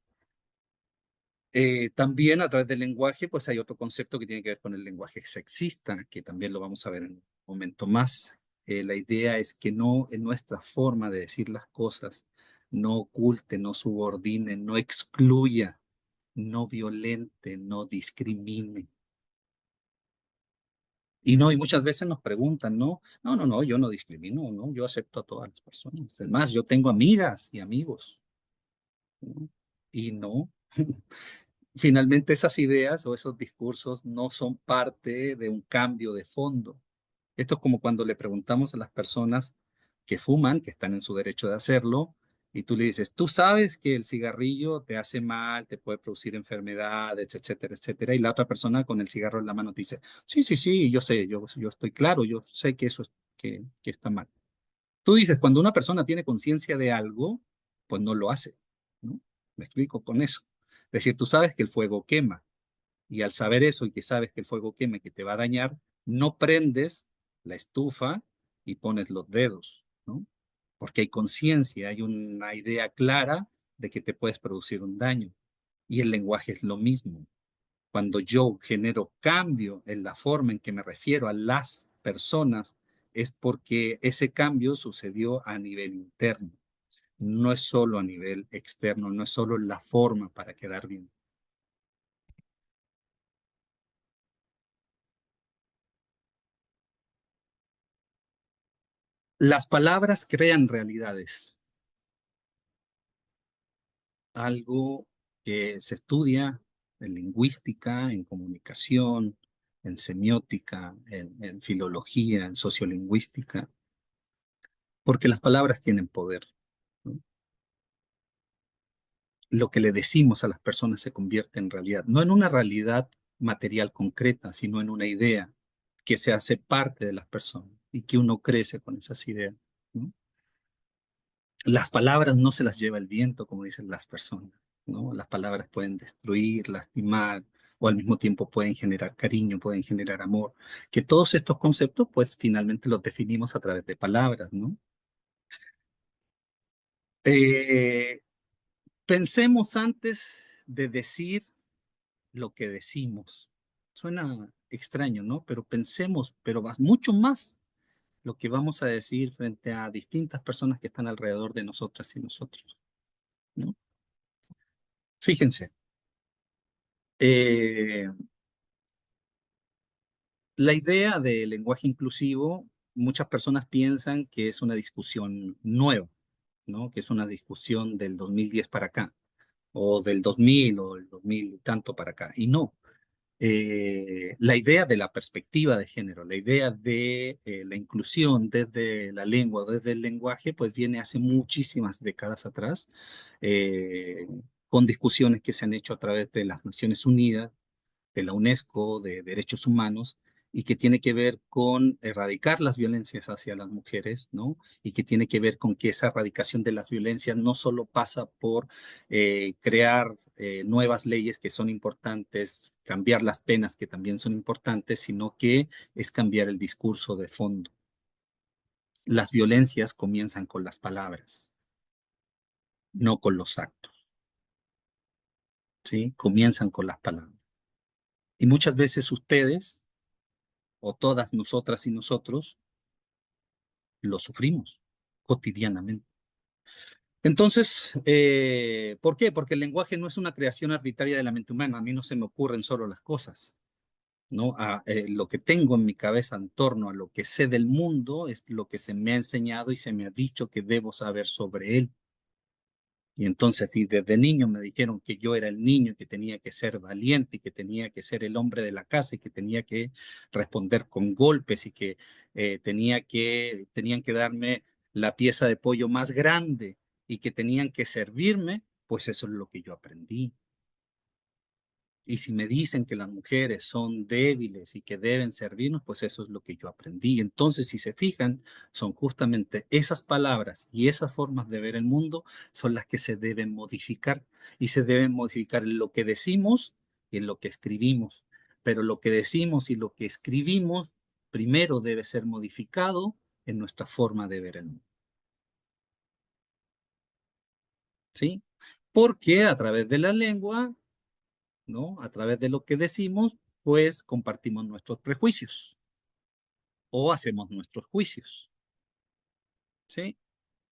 También a través del lenguaje, pues hay otro concepto que tiene que ver con el lenguaje sexista, que también lo vamos a ver en un momento más. La idea es que no, en nuestra forma de decir las cosas, no oculte, no subordine, no excluya, no violente, no discrimine. Y no, y muchas veces nos preguntan, ¿no? No, no, no, yo no discrimino, ¿no? Yo acepto a todas las personas. Es más, yo tengo amigas y amigos, ¿no? Y no. Finalmente esas ideas o esos discursos no son parte de un cambio de fondo. Esto es como cuando le preguntamos a las personas que fuman, que están en su derecho de hacerlo, y tú le dices, tú sabes que el cigarrillo te hace mal, te puede producir enfermedades, etcétera, etcétera, y la otra persona con el cigarro en la mano te dice, sí, sí, sí, yo sé, yo estoy claro, yo sé que eso es, que está mal. Tú dices, cuando una persona tiene conciencia de algo, pues no lo hace, ¿no? Me explico con eso. Es decir, tú sabes que el fuego quema, y al saber eso y que sabes que el fuego quema y que te va a dañar, no prendes la estufa y pones los dedos, ¿no? Porque hay conciencia, hay una idea clara de que te puedes producir un daño. Y el lenguaje es lo mismo. Cuando yo genero cambio en la forma en que me refiero a las personas, es porque ese cambio sucedió a nivel interno. No es solo a nivel externo, no es solo la forma para quedar bien. Las palabras crean realidades, algo que se estudia en lingüística, en comunicación, en semiótica, en filología, en sociolingüística, porque las palabras tienen poder, ¿no? Lo que le decimos a las personas se convierte en realidad, no en una realidad material concreta, sino en una idea que se hace parte de las personas y que uno crece con esas ideas, ¿no? Las palabras no se las lleva el viento, como dicen las personas, ¿no? Las palabras pueden destruir, lastimar, o al mismo tiempo pueden generar cariño, pueden generar amor. Que todos estos conceptos, pues finalmente los definimos a través de palabras, ¿no? Eh, Pensemos antes de decir lo que decimos. Suena extraño, ¿no? Pero pensemos, pero mucho más lo que vamos a decir frente a distintas personas que están alrededor de nosotras y nosotros, ¿no? Fíjense, Eh, la idea de lenguaje inclusivo, muchas personas piensan que es una discusión nueva, ¿no? Que es una discusión del 2010 para acá, o del 2000 o el 2000 y tanto para acá. Y no, la idea de la perspectiva de género, la idea de la inclusión desde la lengua, desde el lenguaje, pues viene hace muchísimas décadas atrás, eh, con discusiones que se han hecho a través de las Naciones Unidas, de la UNESCO de Derechos Humanos y que tiene que ver con erradicar las violencias hacia las mujeres, ¿no? Y que tiene que ver con que esa erradicación de las violencias no solo pasa por crear nuevas leyes que son importantes, cambiar las penas que también son importantes, sino que es cambiar el discurso de fondo. Las violencias comienzan con las palabras, no con los actos, ¿sí? Comienzan con las palabras. Y muchas veces ustedes, o todas nosotras y nosotros, lo sufrimos cotidianamente. Entonces, ¿por qué? Porque el lenguaje no es una creación arbitraria de la mente humana. A mí no se me ocurren solo las cosas, ¿no? Lo que tengo en mi cabeza en torno a lo que sé del mundo es lo que se me ha enseñado y se me ha dicho que debo saber sobre él. Y entonces, si desde niño me dijeron que yo era el niño, que tenía que ser valiente, y que tenía que ser el hombre de la casa y que tenía que responder con golpes y que tenían que darme la pieza de pollo más grande y que tenían que servirme, pues eso es lo que yo aprendí. Y si me dicen que las mujeres son débiles y que deben servirnos, pues eso es lo que yo aprendí. Entonces, si se fijan, son justamente esas palabras y esas formas de ver el mundo son las que se deben modificar. Y se deben modificar en lo que decimos y en lo que escribimos. Pero lo que decimos y lo que escribimos primero debe ser modificado en nuestra forma de ver el mundo. ¿Sí? Porque a través de la lengua, ¿no? A través de lo que decimos, pues compartimos nuestros prejuicios o hacemos nuestros juicios, ¿sí?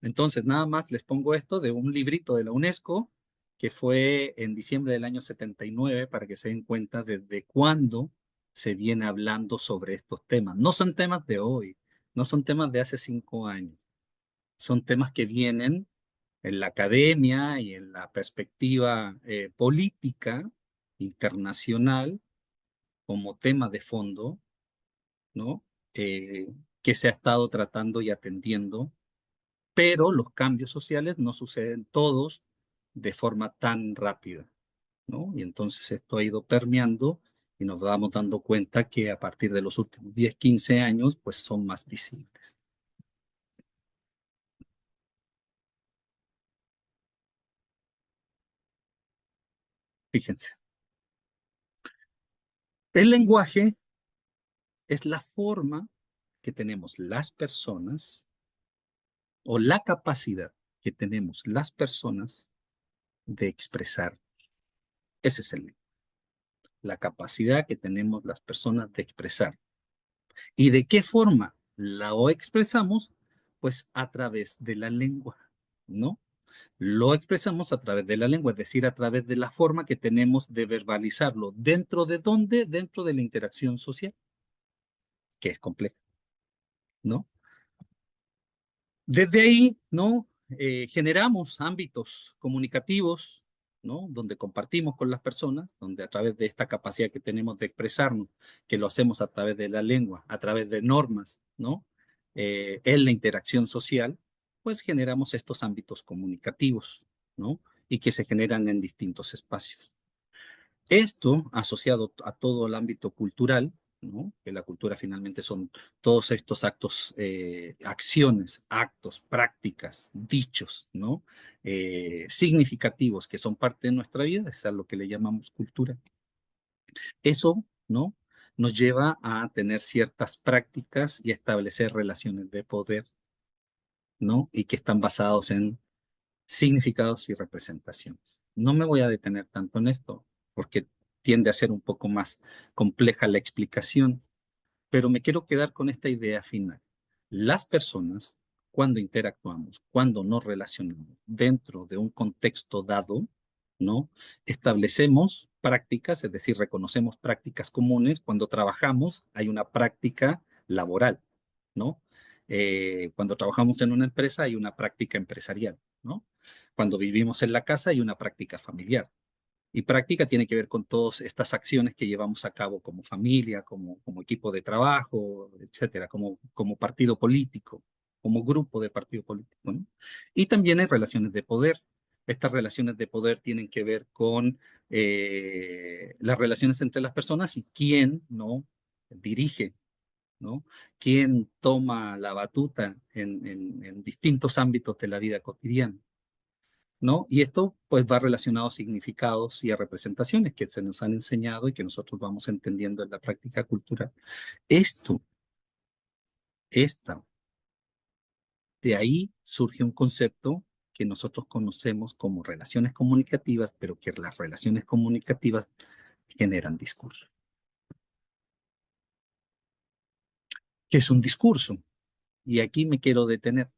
Entonces, nada más les pongo esto de un librito de la UNESCO que fue en diciembre del año 79 para que se den cuenta desde cuándo se viene hablando sobre estos temas. No son temas de hoy, no son temas de hace 5 años, son temas que vienen en la academia y en la perspectiva política internacional como tema de fondo, ¿no? Que se ha estado tratando y atendiendo, pero los cambios sociales no suceden todos de forma tan rápida, ¿no? Y entonces esto ha ido permeando y nos vamos dando cuenta que a partir de los últimos 10, 15 años, pues son más visibles. Fíjense, el lenguaje es la forma que tenemos las personas o la capacidad que tenemos las personas de expresar. Ese es el lenguaje, la capacidad que tenemos las personas de expresar. ¿Y de qué forma la expresamos? Pues a través de la lengua, ¿no? Lo expresamos a través de la lengua, es decir, a través de la forma que tenemos de verbalizarlo. ¿Dentro de dónde? Dentro de la interacción social, que es compleja, ¿no? Desde ahí, ¿no? Generamos ámbitos comunicativos, ¿no? Donde compartimos con las personas, donde a través de esta capacidad que tenemos de expresarnos, que lo hacemos a través de la lengua, a través de normas, ¿no? En la interacción social, pues generamos estos ámbitos comunicativos, ¿no? Y que se generan en distintos espacios. Esto asociado a todo el ámbito cultural, ¿no? Que la cultura finalmente son todos estos actos, acciones, actos, prácticas, dichos, ¿no? Significativos que son parte de nuestra vida, es a lo que le llamamos cultura. Eso, ¿no? Nos lleva a tener ciertas prácticas y a establecer relaciones de poder, ¿no? Y que están basados en significados y representaciones. No me voy a detener tanto en esto porque tiende a ser un poco más compleja la explicación, pero me quiero quedar con esta idea final. Las personas, cuando interactuamos, cuando nos relacionamos dentro de un contexto dado, ¿no? Establecemos prácticas, es decir, reconocemos prácticas comunes. Cuando trabajamos, hay una práctica laboral, ¿no? Cuando trabajamos en una empresa, hay una práctica empresarial, ¿no? Cuando vivimos en la casa, hay una práctica familiar. Y práctica tiene que ver con todas estas acciones que llevamos a cabo como familia, como equipo de trabajo, etcétera, como partido político, como grupo de partido político, ¿no? Y también hay relaciones de poder. Estas relaciones de poder tienen que ver con las relaciones entre las personas y quién, ¿no?, dirige, ¿no? Quién toma la batuta en distintos ámbitos de la vida cotidiana, ¿no? Y esto pues va relacionado a significados y a representaciones que se nos han enseñado y que nosotros vamos entendiendo en la práctica cultural. Esto, esta, de ahí surge un concepto que nosotros conocemos como relaciones comunicativas, pero que las relaciones comunicativas generan discurso. ¿Qué es un discurso? Y aquí me quiero detener.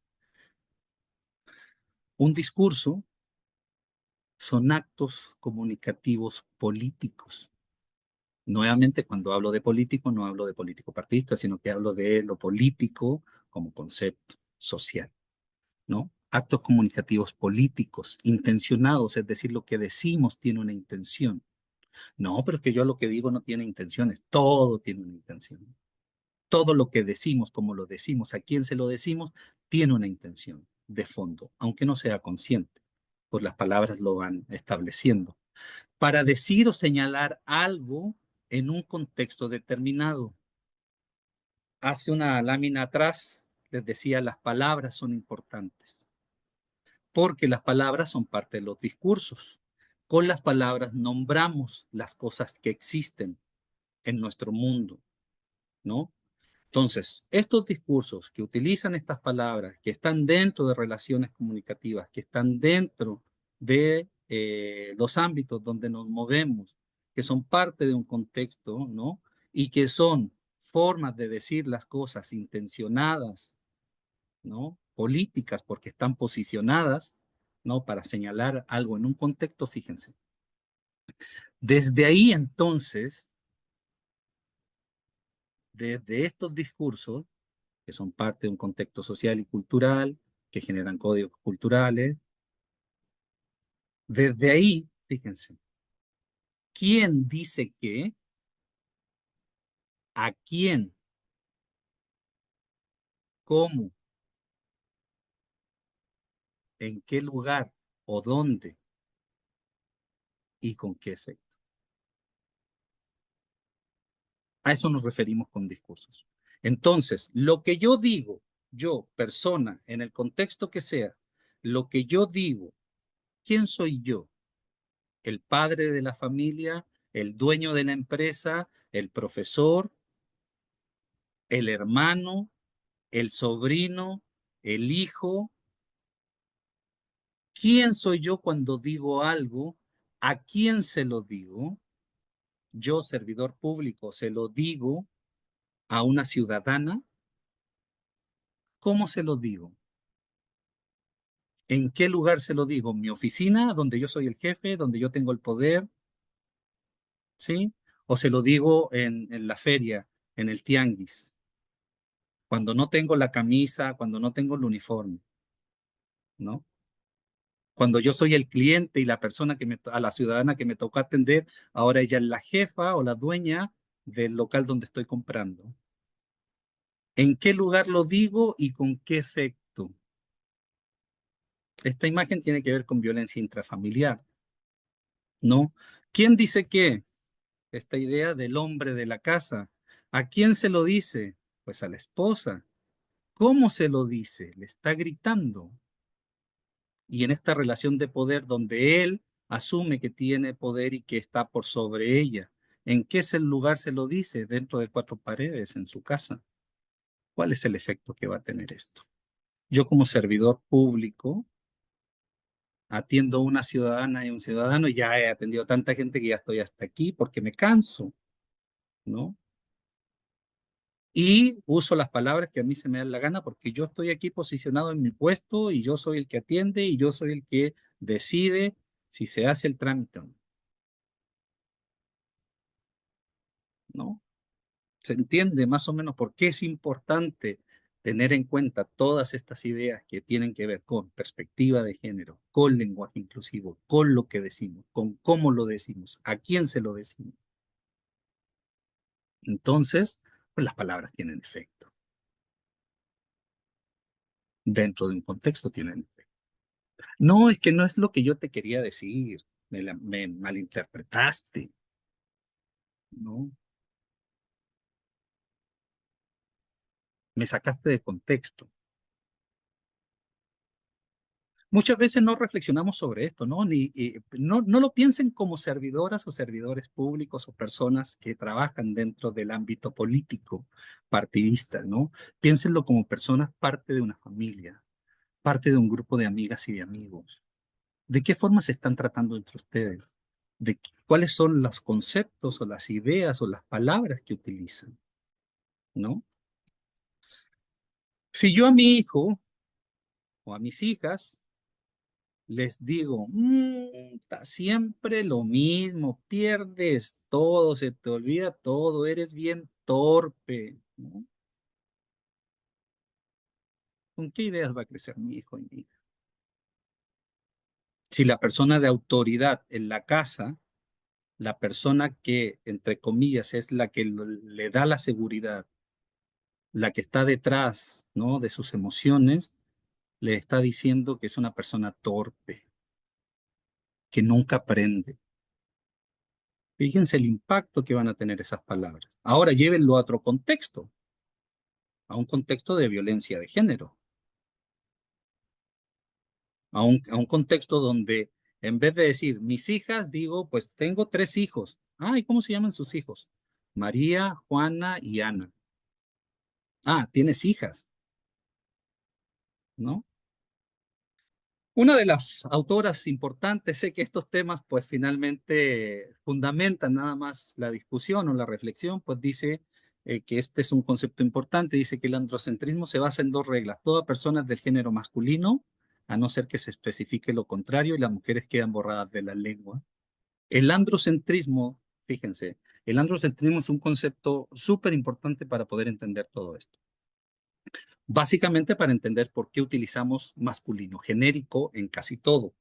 Un discurso son actos comunicativos políticos. Nuevamente, cuando hablo de político, no hablo de político partidista, sino que hablo de lo político como concepto social, ¿no? Actos comunicativos políticos, intencionados, es decir, lo que decimos tiene una intención. No, pero es que yo lo que digo no tiene intenciones, todo tiene una intención. Todo lo que decimos, como lo decimos, a quién se lo decimos, tiene una intención de fondo, aunque no sea consciente, pues las palabras lo van estableciendo. Para decir o señalar algo en un contexto determinado. Hace una lámina atrás les decía, las palabras son importantes, porque las palabras son parte de los discursos. Con las palabras nombramos las cosas que existen en nuestro mundo, ¿no? Entonces, estos discursos que utilizan estas palabras, que están dentro de relaciones comunicativas, que están dentro de los ámbitos donde nos movemos, que son parte de un contexto, ¿no? Y que son formas de decir las cosas intencionadas, ¿no? Políticas, porque están posicionadas, ¿no? Para señalar algo en un contexto, fíjense. Desde ahí entonces, desde estos discursos, que son parte de un contexto social y cultural, que generan códigos culturales. Desde ahí, fíjense, ¿quién dice qué? ¿A quién? ¿Cómo? ¿En qué lugar? ¿O dónde? ¿Y con qué efecto? A eso nos referimos con discursos. Entonces, lo que yo digo, yo, persona, en el contexto que sea, lo que yo digo, ¿quién soy yo? ¿El padre de la familia? ¿El dueño de la empresa? ¿El profesor? ¿El hermano? ¿El sobrino? ¿El hijo? ¿Quién soy yo cuando digo algo? ¿A quién se lo digo? Yo, servidor público, se lo digo a una ciudadana. ¿Cómo se lo digo? ¿En qué lugar se lo digo? ¿En mi oficina, donde yo soy el jefe, donde yo tengo el poder? ¿Sí? ¿O se lo digo en la feria, en el tianguis, cuando no tengo la camisa, cuando no tengo el uniforme, ¿no? Cuando yo soy el cliente y la persona a la ciudadana que me tocó atender, ahora ella es la jefa o la dueña del local donde estoy comprando. ¿En qué lugar lo digo y con qué efecto? Esta imagen tiene que ver con violencia intrafamiliar, ¿no? ¿Quién dice qué? Esta idea del hombre de la casa. ¿A quién se lo dice? Pues a la esposa. ¿Cómo se lo dice? Le está gritando. Y en esta relación de poder donde él asume que tiene poder y que está por sobre ella. ¿En qué es el lugar se lo dice? Dentro de cuatro paredes, en su casa. ¿Cuál es el efecto que va a tener esto? Yo como servidor público atiendo a una ciudadana y un ciudadano y ya he atendido a tanta gente que ya estoy hasta aquí porque me canso, ¿no? Y uso las palabras que a mí se me dan la gana porque yo estoy aquí posicionado en mi puesto y yo soy el que atiende y yo soy el que decide si se hace el trámite o no, ¿no? Se entiende más o menos por qué es importante tener en cuenta todas estas ideas que tienen que ver con perspectiva de género, con lenguaje inclusivo, con lo que decimos, con cómo lo decimos, a quién se lo decimos. Entonces, pues las palabras tienen efecto. Dentro de un contexto tienen efecto. No, es que no es lo que yo te quería decir. Me malinterpretaste, ¿no? Me sacaste de contexto. Muchas veces no reflexionamos sobre esto, ¿no? No lo piensen como servidoras o servidores públicos o personas que trabajan dentro del ámbito político partidista, ¿no? Piénsenlo como personas parte de una familia, parte de un grupo de amigas y de amigos. ¿De qué forma se están tratando entre ustedes? ¿Cuáles son los conceptos o las ideas o las palabras que utilizan? ¿No? Si yo a mi hijo o a mis hijas les digo, está siempre lo mismo, pierdes todo, se te olvida todo, eres bien torpe, ¿no? ¿Con qué ideas va a crecer mi hijo y mi hija? Si la persona de autoridad en la casa, la persona que, entre comillas, es la que le da la seguridad, la que está detrás, ¿no? De sus emociones, le está diciendo que es una persona torpe, que nunca aprende. Fíjense el impacto que van a tener esas palabras. Ahora llévenlo a otro contexto, a un contexto de violencia de género, a un contexto donde en vez de decir mis hijas, digo, pues tengo 3 hijos. Ah, ¿y cómo se llaman sus hijos? María, Juana y Ana. Ah, tienes hijas, ¿no? Una de las autoras importantes, sé que estos temas pues finalmente fundamentan nada más la discusión o la reflexión, pues dice que este es un concepto importante, dice que el androcentrismo se basa en 2 reglas: toda persona es del género masculino, a no ser que se especifique lo contrario, y las mujeres quedan borradas de la lengua. El androcentrismo, fíjense, el androcentrismo es un concepto súper importante para poder entender todo esto. Básicamente para entender por qué utilizamos masculino genérico en casi todo.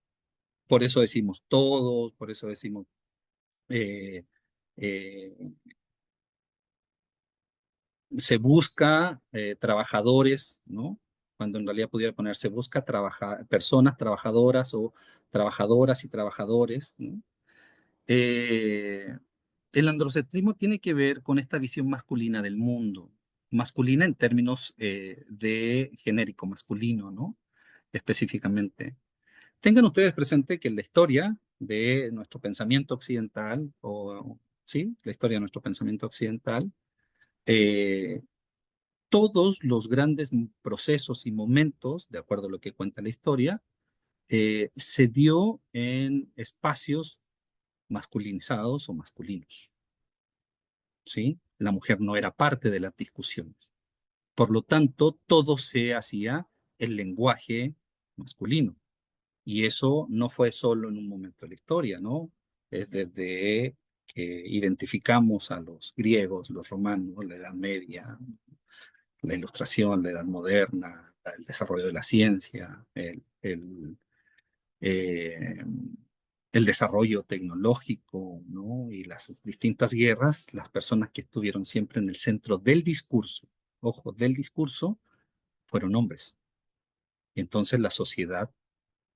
Por eso decimos todos, por eso decimos eh, eh, se busca trabajadores, ¿no? Cuando en realidad pudiera poner se busca personas trabajadoras o trabajadoras y trabajadores, ¿no? Eh, el androcentrismo tiene que ver con esta visión masculina del mundo, masculina en términos de genérico masculino, ¿no? Específicamente. Tengan ustedes presente que en la historia de nuestro pensamiento occidental, o sí, la historia de nuestro pensamiento occidental, eh, todos los grandes procesos y momentos, de acuerdo a lo que cuenta la historia, se dio en espacios masculinizados o masculinos, ¿sí? La mujer no era parte de las discusiones. Por lo tanto, todo se hacía en lenguaje masculino. Y eso no fue solo en un momento de la historia, ¿no? Es desde que identificamos a los griegos, los romanos, la Edad Media, la Ilustración, la Edad Moderna, el desarrollo de la ciencia, eh, el desarrollo tecnológico, ¿no? Y las distintas guerras, las personas que estuvieron siempre en el centro del discurso, ojo, del discurso, fueron hombres. Y entonces la sociedad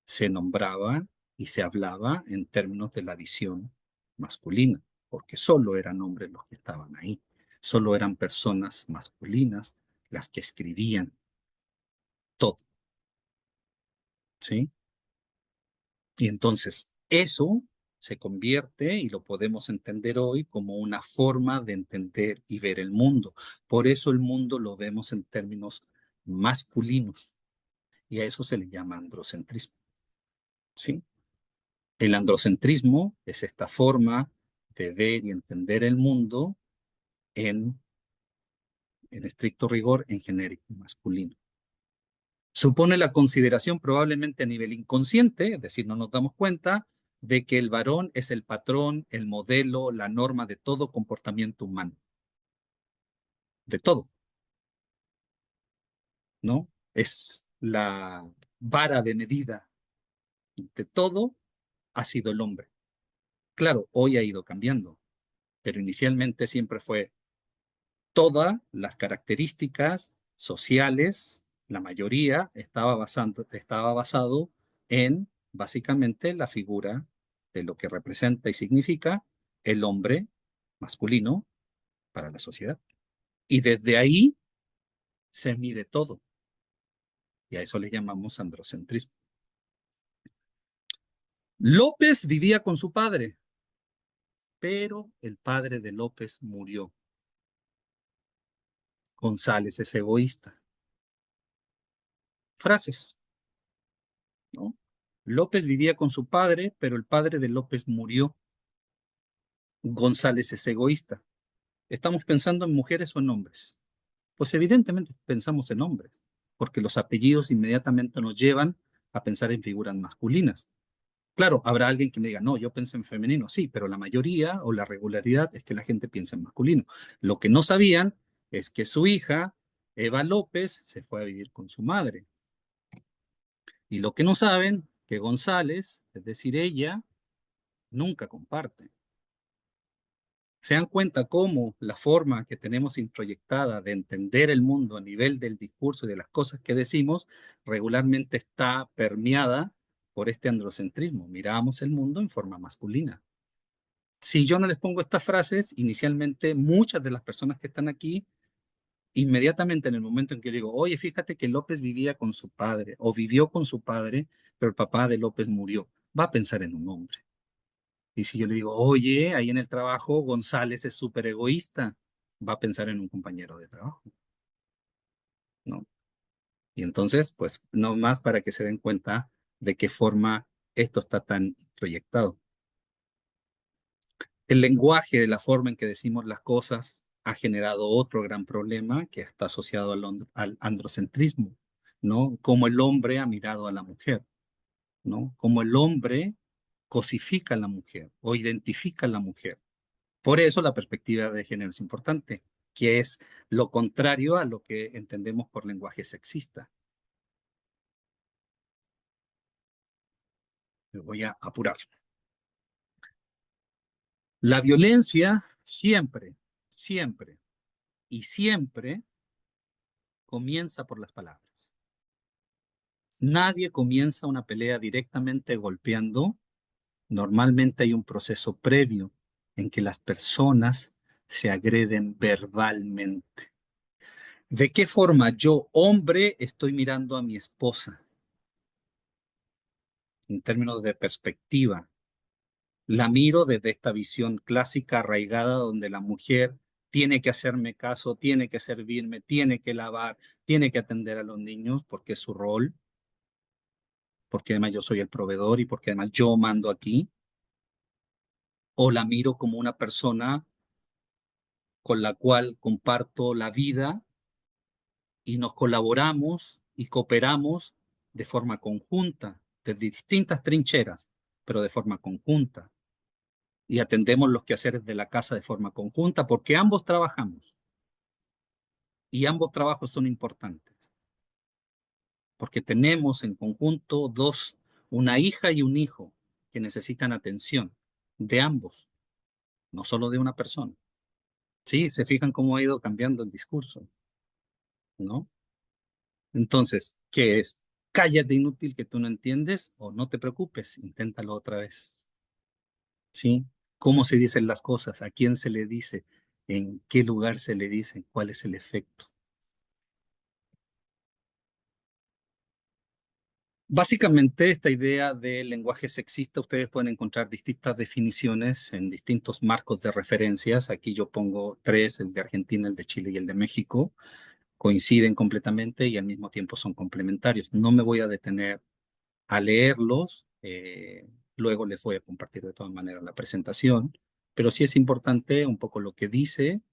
se nombraba y se hablaba en términos de la visión masculina, porque solo eran hombres los que estaban ahí, solo eran personas masculinas las que escribían todo, ¿sí? Y entonces eso se convierte, y lo podemos entender hoy, como una forma de entender y ver el mundo. Por eso el mundo lo vemos en términos masculinos, y a eso se le llama androcentrismo, ¿sí? El androcentrismo es esta forma de ver y entender el mundo en, en estricto rigor, en genérico masculino. Supone la consideración probablemente a nivel inconsciente, es decir, no nos damos cuenta de que el varón es el patrón, el modelo, la norma de todo comportamiento humano, de todo, ¿no? Es la vara de medida de todo, ha sido el hombre. Claro, hoy ha ido cambiando, pero inicialmente siempre fue todas las características sociales, la mayoría estaba basado en básicamente la figura de lo que representa y significa el hombre masculino para la sociedad. Y desde ahí se mide todo. Y a eso le llamamos androcentrismo. López vivía con su padre, pero el padre de López murió. González es egoísta. Frases, ¿no? López vivía con su padre, pero el padre de López murió. González es egoísta. ¿Estamos pensando en mujeres o en hombres? Pues evidentemente pensamos en hombres, porque los apellidos inmediatamente nos llevan a pensar en figuras masculinas. Claro, habrá alguien que me diga, no, yo pensé en femenino, sí, pero la mayoría o la regularidad es que la gente piensa en masculino. Lo que no sabían es que su hija, Eva López, se fue a vivir con su madre. Y lo que no saben, que González, es decir, ella, nunca comparte. ¿Se dan cuenta cómo la forma que tenemos introyectada de entender el mundo a nivel del discurso y de las cosas que decimos regularmente está permeada por este androcentrismo? Miramos el mundo en forma masculina. Si yo no les pongo estas frases, inicialmente muchas de las personas que están aquí, inmediatamente en el momento en que yo digo, oye, fíjate que López vivía con su padre o vivió con su padre, pero el papá de López murió, va a pensar en un hombre. Y si yo le digo, oye, ahí en el trabajo González es súper egoísta, va a pensar en un compañero de trabajo, ¿no? Y entonces, pues, no más para que se den cuenta de qué forma esto está tan proyectado. El lenguaje de la forma en que decimos las cosas ha generado otro gran problema que está asociado al androcentrismo, ¿no? Como el hombre ha mirado a la mujer, ¿no? Como el hombre cosifica a la mujer o identifica a la mujer. Por eso la perspectiva de género es importante, que es lo contrario a lo que entendemos por lenguaje sexista. Me voy a apurar. La violencia siempre, siempre y siempre comienza por las palabras. Nadie comienza una pelea directamente golpeando. Normalmente hay un proceso previo en que las personas se agreden verbalmente. ¿De qué forma yo, hombre, estoy mirando a mi esposa en términos de perspectiva? La miro desde esta visión clásica arraigada donde la mujer tiene que hacerme caso, tiene que servirme, tiene que lavar, tiene que atender a los niños porque es su rol, porque además yo soy el proveedor y porque además yo mando aquí. O la miro como una persona con la cual comparto la vida y nos colaboramos y cooperamos de forma conjunta, desde distintas trincheras, pero de forma conjunta. Y atendemos los quehaceres de la casa de forma conjunta porque ambos trabajamos y ambos trabajos son importantes porque tenemos en conjunto dos, una hija y un hijo que necesitan atención de ambos, no solo de una persona. Sí, se fijan cómo ha ido cambiando el discurso, ¿no? Entonces, ¿qué es? Cállate inútil que tú no entiendes o no te preocupes, inténtalo otra vez. ¿Sí? ¿Cómo se dicen las cosas? ¿A quién se le dice? ¿En qué lugar se le dice? ¿Cuál es el efecto? Básicamente, esta idea del lenguaje sexista, ustedes pueden encontrar distintas definiciones en distintos marcos de referencias. Aquí yo pongo tres, el de Argentina, el de Chile y el de México. Coinciden completamente y al mismo tiempo son complementarios. No me voy a detener a leerlos, luego les voy a compartir de todas maneras la presentación, pero sí es importante un poco lo que dice,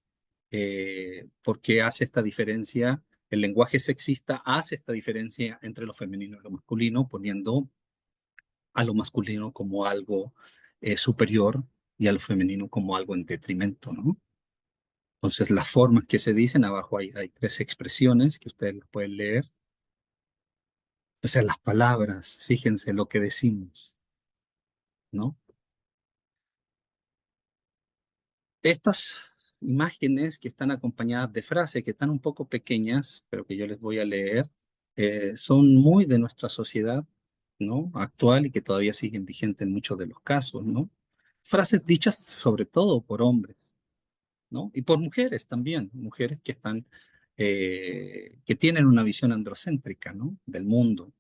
porque hace esta diferencia, el lenguaje sexista hace esta diferencia entre lo femenino y lo masculino, poniendo a lo masculino como algo superior y a lo femenino como algo en detrimento, ¿no? Entonces, las formas que se dicen, abajo hay tres expresiones que ustedes pueden leer. O sea, las palabras, fíjense lo que decimos, ¿no? Estas imágenes que están acompañadas de frases que están un poco pequeñas, pero que yo les voy a leer, son muy de nuestra sociedad ¿no? Actual y que todavía siguen vigentes en muchos de los casos, ¿no? Frases dichas sobre todo por hombres, ¿no? Y por mujeres también, mujeres que están, que tienen una visión androcéntrica, ¿no? Del mundo.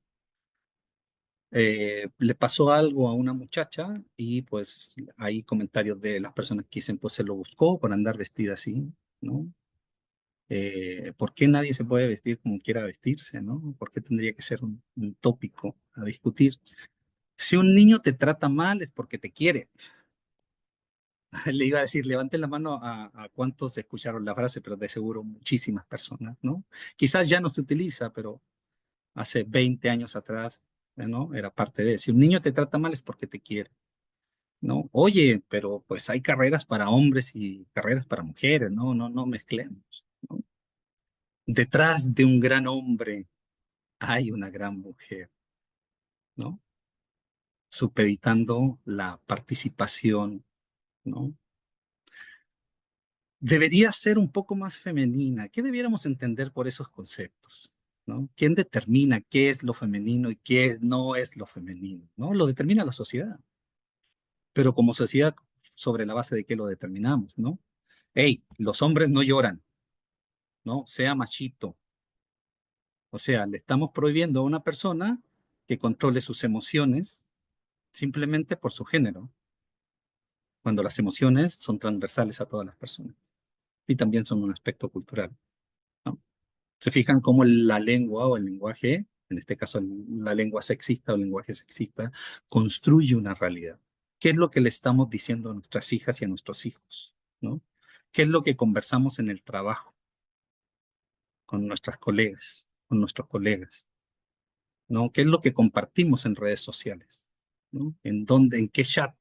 Le pasó algo a una muchacha y pues hay comentarios de las personas que dicen, pues se lo buscó por andar vestida así, ¿no? ¿Por qué nadie se puede vestir como quiera vestirse, ¿no? ¿Por qué tendría que ser un tópico a discutir? Si un niño te trata mal es porque te quiere. Le iba a decir, levanten la mano a cuántos escucharon la frase, pero de seguro muchísimas personas, ¿no? Quizás ya no se utiliza, pero hace 20 años atrás, ¿no? Era parte de, si un niño te trata mal es porque te quiere, ¿no? Oye, pero pues hay carreras para hombres y carreras para mujeres, ¿no? No mezclemos, ¿no? Detrás de un gran hombre hay una gran mujer, ¿no? Supeditando la participación, ¿no? Debería ser un poco más femenina. ¿Qué debiéramos entender por esos conceptos? ¿No? ¿Quién determina qué es lo femenino y qué no es lo femenino? ¿No? Lo determina la sociedad, pero como sociedad, sobre la base de qué lo determinamos, ¿no? Hey, los hombres no lloran, ¿no? Sea machito. O sea, le estamos prohibiendo a una persona que controle sus emociones simplemente por su género, cuando las emociones son transversales a todas las personas y también son un aspecto cultural, ¿no? Se fijan cómo la lengua o el lenguaje, en este caso la lengua sexista o el lenguaje sexista, construye una realidad. ¿Qué es lo que le estamos diciendo a nuestras hijas y a nuestros hijos? ¿No? ¿Qué es lo que conversamos en el trabajo con nuestras colegas, con nuestros colegas? ¿No? ¿Qué es lo que compartimos en redes sociales? ¿No? ¿En dónde, en qué chat,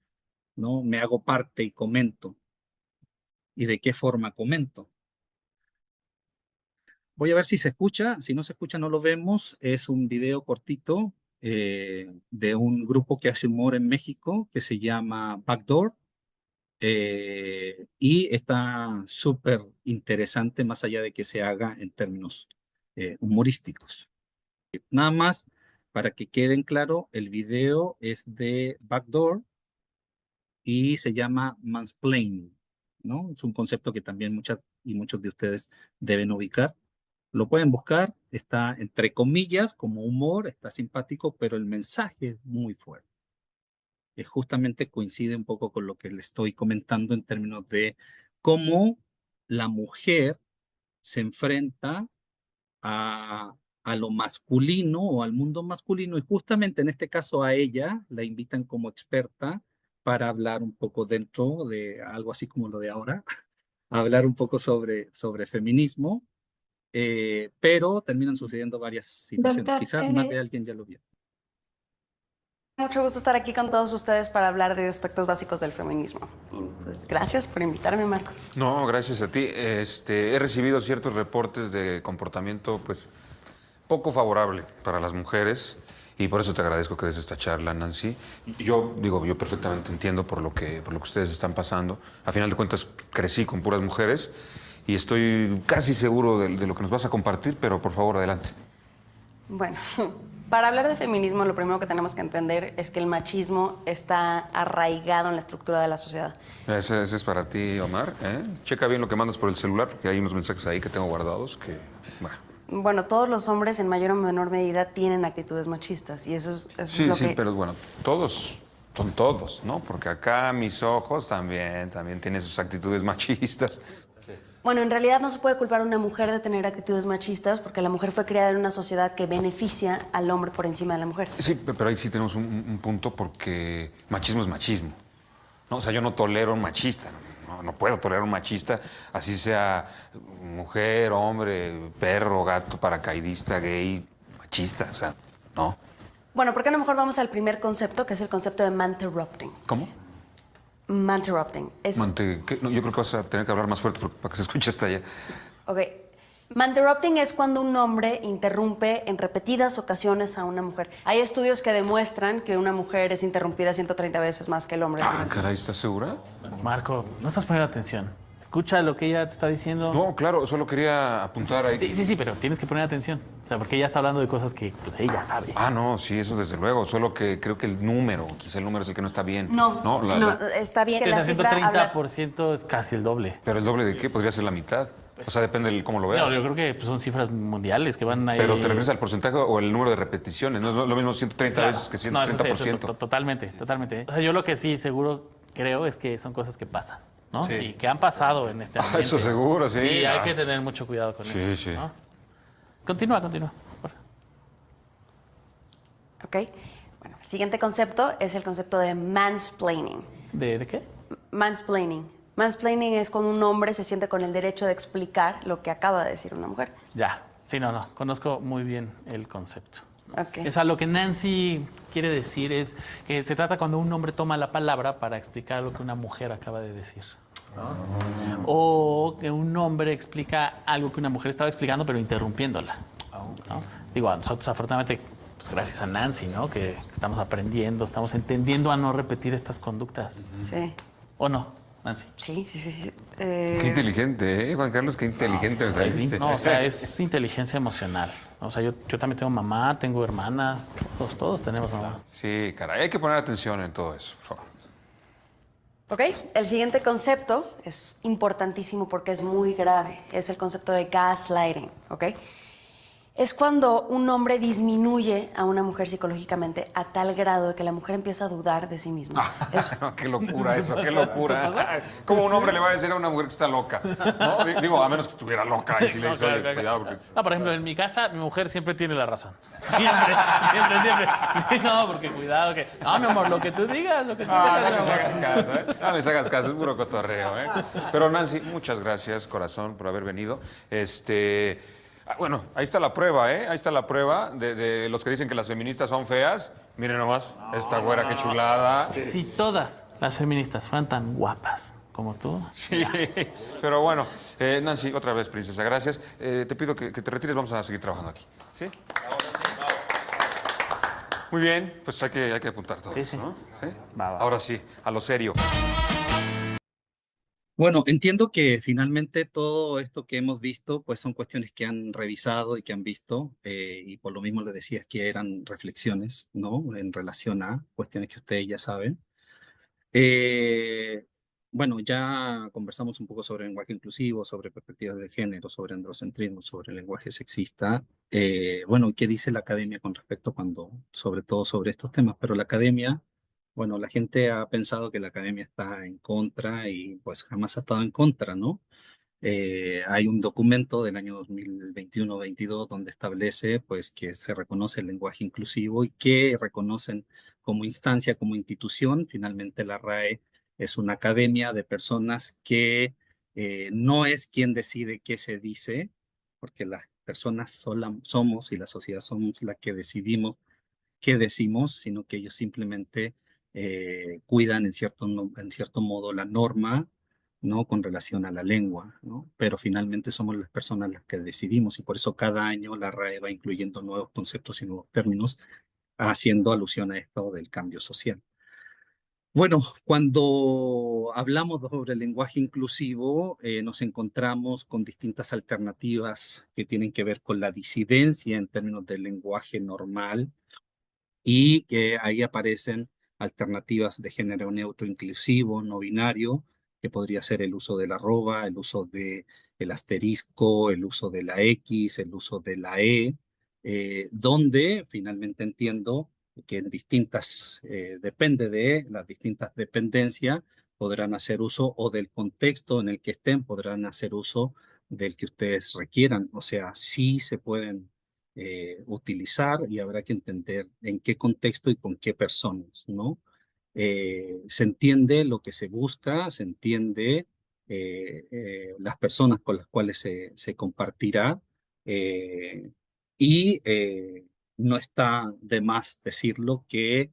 ¿no? Me hago parte y comento? ¿Y de qué forma comento? Voy a ver si se escucha. Si no se escucha, no lo vemos. Es un video cortito de un grupo que hace humor en México que se llama Backdoor. Y está súper interesante más allá de que se haga en términos humorísticos. Nada más para que queden claro, el video es de Backdoor y se llama mansplaining, ¿no? Es un concepto que también muchas y muchos de ustedes deben ubicar. Lo pueden buscar, está entre comillas como humor, está simpático, pero el mensaje es muy fuerte. Justamente coincide un poco con lo que le estoy comentando en términos de cómo la mujer se enfrenta a lo masculino o al mundo masculino y justamente en este caso a ella la invitan como experta para hablar un poco dentro de algo así como lo de ahora, hablar un poco sobre feminismo, pero terminan sucediendo varias situaciones. Doctor, Quizás más de alguien ya lo vio. mucho gusto estar aquí con todos ustedes para hablar de aspectos básicos del feminismo. Y pues gracias por invitarme, Marco. No, gracias a ti. He recibido ciertos reportes de comportamiento, pues, poco favorable para las mujeres y por eso te agradezco que des esta charla, Nancy. Yo perfectamente entiendo por lo que ustedes están pasando. A final de cuentas, crecí con puras mujeres y estoy casi seguro de lo que nos vas a compartir, pero por favor, adelante. Bueno, para hablar de feminismo, lo primero que tenemos que entender es que el machismo está arraigado en la estructura de la sociedad. Ese es para ti, Omar, ¿eh? Checa bien lo que mandas por el celular, porque hay unos mensajes ahí que tengo guardados que, bueno. Bueno, todos los hombres en mayor o menor medida tienen actitudes machistas y eso es lo Sí, que... pero bueno, todos son todos, ¿no? Porque acá mis ojos también tienen sus actitudes machistas. Bueno, en realidad no se puede culpar a una mujer de tener actitudes machistas porque la mujer fue creada en una sociedad que beneficia al hombre por encima de la mujer. Sí, pero ahí sí tenemos un punto porque machismo es machismo, ¿no? O sea, yo no tolero un machista, no puedo tolerar un machista, así sea mujer, hombre, perro, gato, paracaidista, gay, machista, o sea, no. Bueno, ¿por qué no mejor vamos al primer concepto, que es el concepto de manterrupting? ¿Cómo? Manterrupting. No, yo creo que vas a tener que hablar más fuerte para que se escuche hasta allá. Ok. Manterrupting es cuando un hombre interrumpe en repetidas ocasiones a una mujer. Hay estudios que demuestran que una mujer es interrumpida 130 veces más que el hombre. Ah, caray, ¿estás segura? Marco, no estás poniendo atención. escucha lo que ella te está diciendo. No, claro, solo quería apuntar ahí. Sí, pero tienes que poner atención. O sea, porque ella está hablando de cosas que pues ella sabe. Ah, no, sí, eso desde luego. Solo que creo que quizá el número es el que no está bien. No, está bien que O sea, la cifra habla... 130% es casi el doble. Pero el doble de qué, podría ser la mitad. O sea, depende de cómo lo veas. No, yo creo que pues, son cifras mundiales que van ahí. Pero te refieres al porcentaje o el número de repeticiones. No es lo mismo 130 Claro. veces que No, 130%. eso totalmente. O sea, yo lo que sí seguro creo es que son cosas que pasan, ¿no? Sí. Y que han pasado en este ambiente. Eso seguro, sí. Y hay Ah. que tener mucho cuidado con Sí, eso. sí. ¿No? Continúa. ¿Ok? Bueno, el siguiente concepto es el concepto de mansplaining. ¿De qué? Mansplaining. Mansplaining es cuando un hombre se siente con el derecho de explicar lo que acaba de decir una mujer. Ya. Sí, no. Conozco muy bien el concepto. Ok. O sea, lo que Nancy quiere decir es que se trata cuando un hombre toma la palabra para explicar lo que una mujer acaba de decir. O que un hombre explica algo que una mujer estaba explicando, pero interrumpiéndola. ¿No? Digo, a nosotros afortunadamente, pues gracias a Nancy, ¿no? Que estamos aprendiendo, estamos entendiendo a no repetir estas conductas. Sí. ¿O no, Nancy? Sí. Qué inteligente, ¿eh? Juan Carlos, qué inteligente me saliste. No, o sea, es inteligencia emocional. O sea, yo también tengo mamá, tengo hermanas, todos tenemos mamá. Sí, caray, hay que poner atención en todo eso, por favor. Ok, el siguiente concepto es importantísimo porque es muy grave. Es el concepto de gaslighting, ¿ok? Es cuando un hombre disminuye a una mujer psicológicamente a tal grado de que la mujer empieza a dudar de sí misma. Qué locura eso, qué locura. ¿Cómo un hombre le va a decir a una mujer que está loca? ¿No? Digo, a menos que estuviera loca y si le dice, oye, cuidado. Porque... No, por ejemplo, en mi casa, mi mujer siempre tiene la razón. Siempre. Sí, no, porque cuidado que... No, mi amor, lo que tú digas, No mi les amor. hagas caso, ¿eh? No les hagas caso, es puro cotorreo, ¿eh? Pero Nancy, muchas gracias, corazón, por haber venido. Bueno, ahí está la prueba, ¿eh? Ahí está la prueba de los que dicen que las feministas son feas. Miren nomás, esta güera, qué chulada. Si todas las feministas fueran tan guapas como tú... Sí, pero bueno, Nancy, otra vez, princesa, gracias. Te pido que te retires, vamos a seguir trabajando aquí. ¿Sí? Muy bien, pues hay que apuntar todo. Sí. ¿No? ¿Sí? Va. Ahora sí, a lo serio. Bueno, entiendo que finalmente todo esto que hemos visto, pues son cuestiones que han revisado y que han visto, y por lo mismo les decía que eran reflexiones, ¿no? En relación a cuestiones que ustedes ya saben. Bueno, ya conversamos un poco sobre lenguaje inclusivo, sobre perspectivas de género, sobre androcentrismo, sobre el lenguaje sexista. Bueno, ¿qué dice la academia con respecto sobre todo sobre estos temas? Pero la academia, bueno, la gente ha pensado que la academia está en contra y pues jamás ha estado en contra, ¿no? Hay un documento del año 2021-22 donde establece pues que se reconoce el lenguaje inclusivo y que reconocen como instancia, como institución. Finalmente la RAE es una academia de personas que no es quien decide qué se dice, porque las personas somos y la sociedad somos la que decidimos qué decimos, sino que ellos simplemente cuidan en cierto modo la norma, ¿no? Con relación a la lengua, ¿no? Pero finalmente somos las personas las que decidimos y por eso cada año la RAE va incluyendo nuevos conceptos y nuevos términos, haciendo alusión a esto del cambio social. Bueno, cuando hablamos sobre el lenguaje inclusivo, nos encontramos con distintas alternativas que tienen que ver con la disidencia en términos del lenguaje normal, y que ahí aparecen alternativas de género neutro inclusivo, no binario, que podría ser el uso de la arroba, el uso de el asterisco, el uso de la X, el uso de la E, donde finalmente entiendo que en depende de las distintas dependencias, podrán hacer uso o del contexto en el que estén, podrán hacer uso del que ustedes requieran. O sea, sí se pueden utilizar y habrá que entender en qué contexto y con qué personas, ¿no? Se entiende lo que se busca, se entiende las personas con las cuales se compartirá, eh, y no está de más decirlo que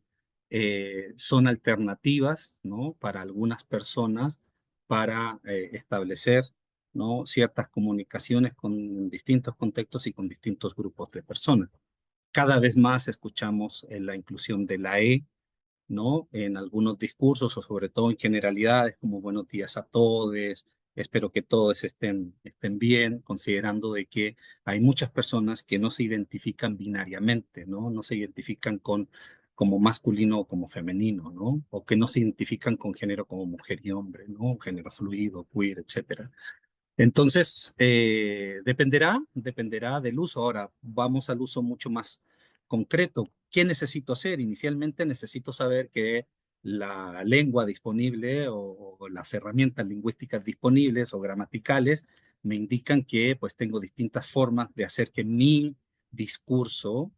son alternativas, ¿no? Para algunas personas para establecer, ¿no? Ciertas comunicaciones con distintos contextos y con distintos grupos de personas. Cada vez más escuchamos la inclusión de la E, ¿no? En algunos discursos o sobre todo en generalidades como buenos días a todos, Espero que todos estén bien, considerando de que hay muchas personas que no se identifican binariamente, ¿no? No se identifican como masculino o como femenino, ¿no? O que no se identifican con género como mujer y hombre, ¿no? Género fluido, queer, etcétera. Entonces, dependerá del uso. Ahora, vamos al uso mucho más concreto. ¿Qué necesito hacer? Inicialmente necesito saber que la lengua disponible o las herramientas lingüísticas disponibles o gramaticales me indican que pues tengo distintas formas de hacer que mi discurso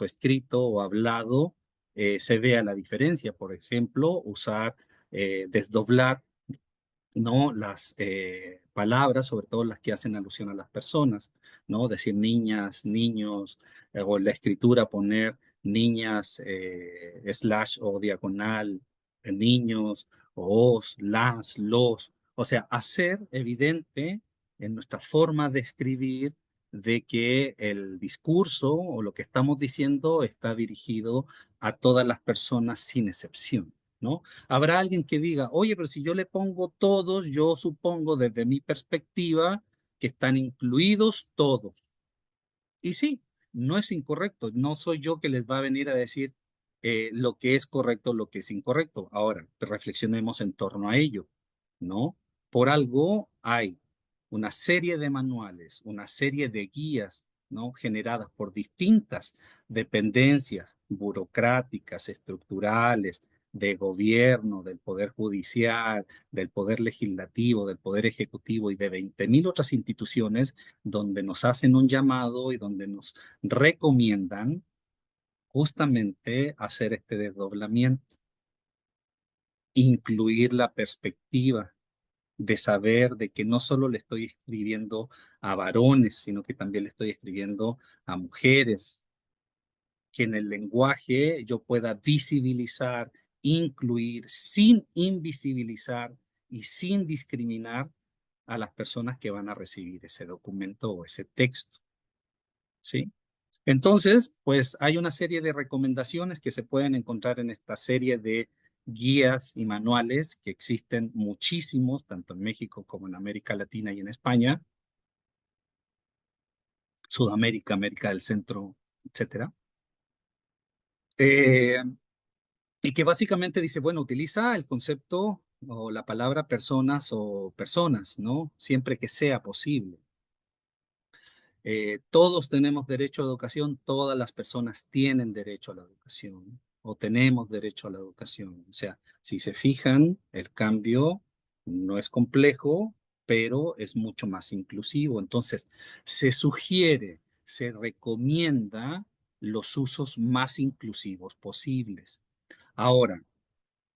escrito o hablado, se vea la diferencia. Por ejemplo, usar, desdoblar, ¿no? Las palabras, sobre todo las que hacen alusión a las personas, ¿no? Decir niñas, niños, o en la escritura poner niñas, slash o diagonal, niños, o os, las, los. O sea, hacer evidente en nuestra forma de escribir de que el discurso o lo que estamos diciendo está dirigido a todas las personas sin excepción, ¿no? Habrá alguien que diga, oye, pero si yo le pongo todos, yo supongo desde mi perspectiva que están incluidos todos. Y sí, no es incorrecto. No soy yo que les va a venir a decir lo que es correcto, lo que es incorrecto. Ahora, reflexionemos en torno a ello, ¿no? Por algo hay una serie de manuales, una serie de guías, ¿no? Generadas por distintas dependencias burocráticas, estructurales, de gobierno, del poder judicial, del poder legislativo, del poder ejecutivo y de 20.000 otras instituciones donde nos hacen un llamado y donde nos recomiendan justamente hacer este desdoblamiento, incluir la perspectiva de saber de que no solo le estoy escribiendo a varones, sino que también le estoy escribiendo a mujeres, que en el lenguaje yo pueda visibilizar, incluir, sin invisibilizar y sin discriminar a las personas que van a recibir ese documento o ese texto, ¿sí? Entonces, pues hay una serie de recomendaciones que se pueden encontrar en esta serie de guías y manuales que existen muchísimos, tanto en México como en América Latina y en España, Sudamérica, América del Centro, etcétera. Eh, y que básicamente dice, bueno, utiliza el concepto o la palabra personas o personas, ¿no? Siempre que sea posible. Todos tenemos derecho a la educación, todas las personas tienen derecho a la educación o tenemos derecho a la educación. O sea, si se fijan, el cambio no es complejo, pero es mucho más inclusivo. Entonces, se sugiere, se recomienda los usos más inclusivos posibles. Ahora,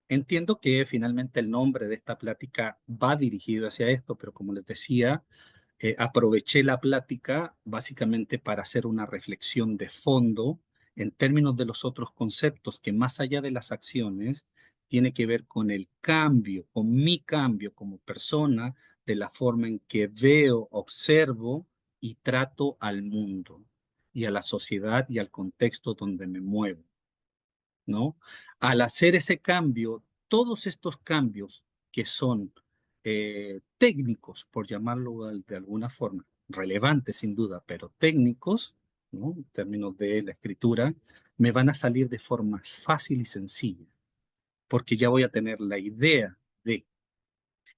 entiendo que finalmente el nombre de esta plática va dirigido hacia esto, pero como les decía, aproveché la plática básicamente para hacer una reflexión de fondo en términos de los otros conceptos que más allá de las acciones tiene que ver con el cambio, con mi cambio como persona, de la forma en que veo, observo y trato al mundo y a la sociedad y al contexto donde me muevo, ¿no? Al hacer ese cambio, todos estos cambios que son técnicos, por llamarlo de alguna forma, relevantes sin duda, pero técnicos, ¿no? En términos de la escritura, me van a salir de forma fácil y sencilla, porque ya voy a tener la idea de,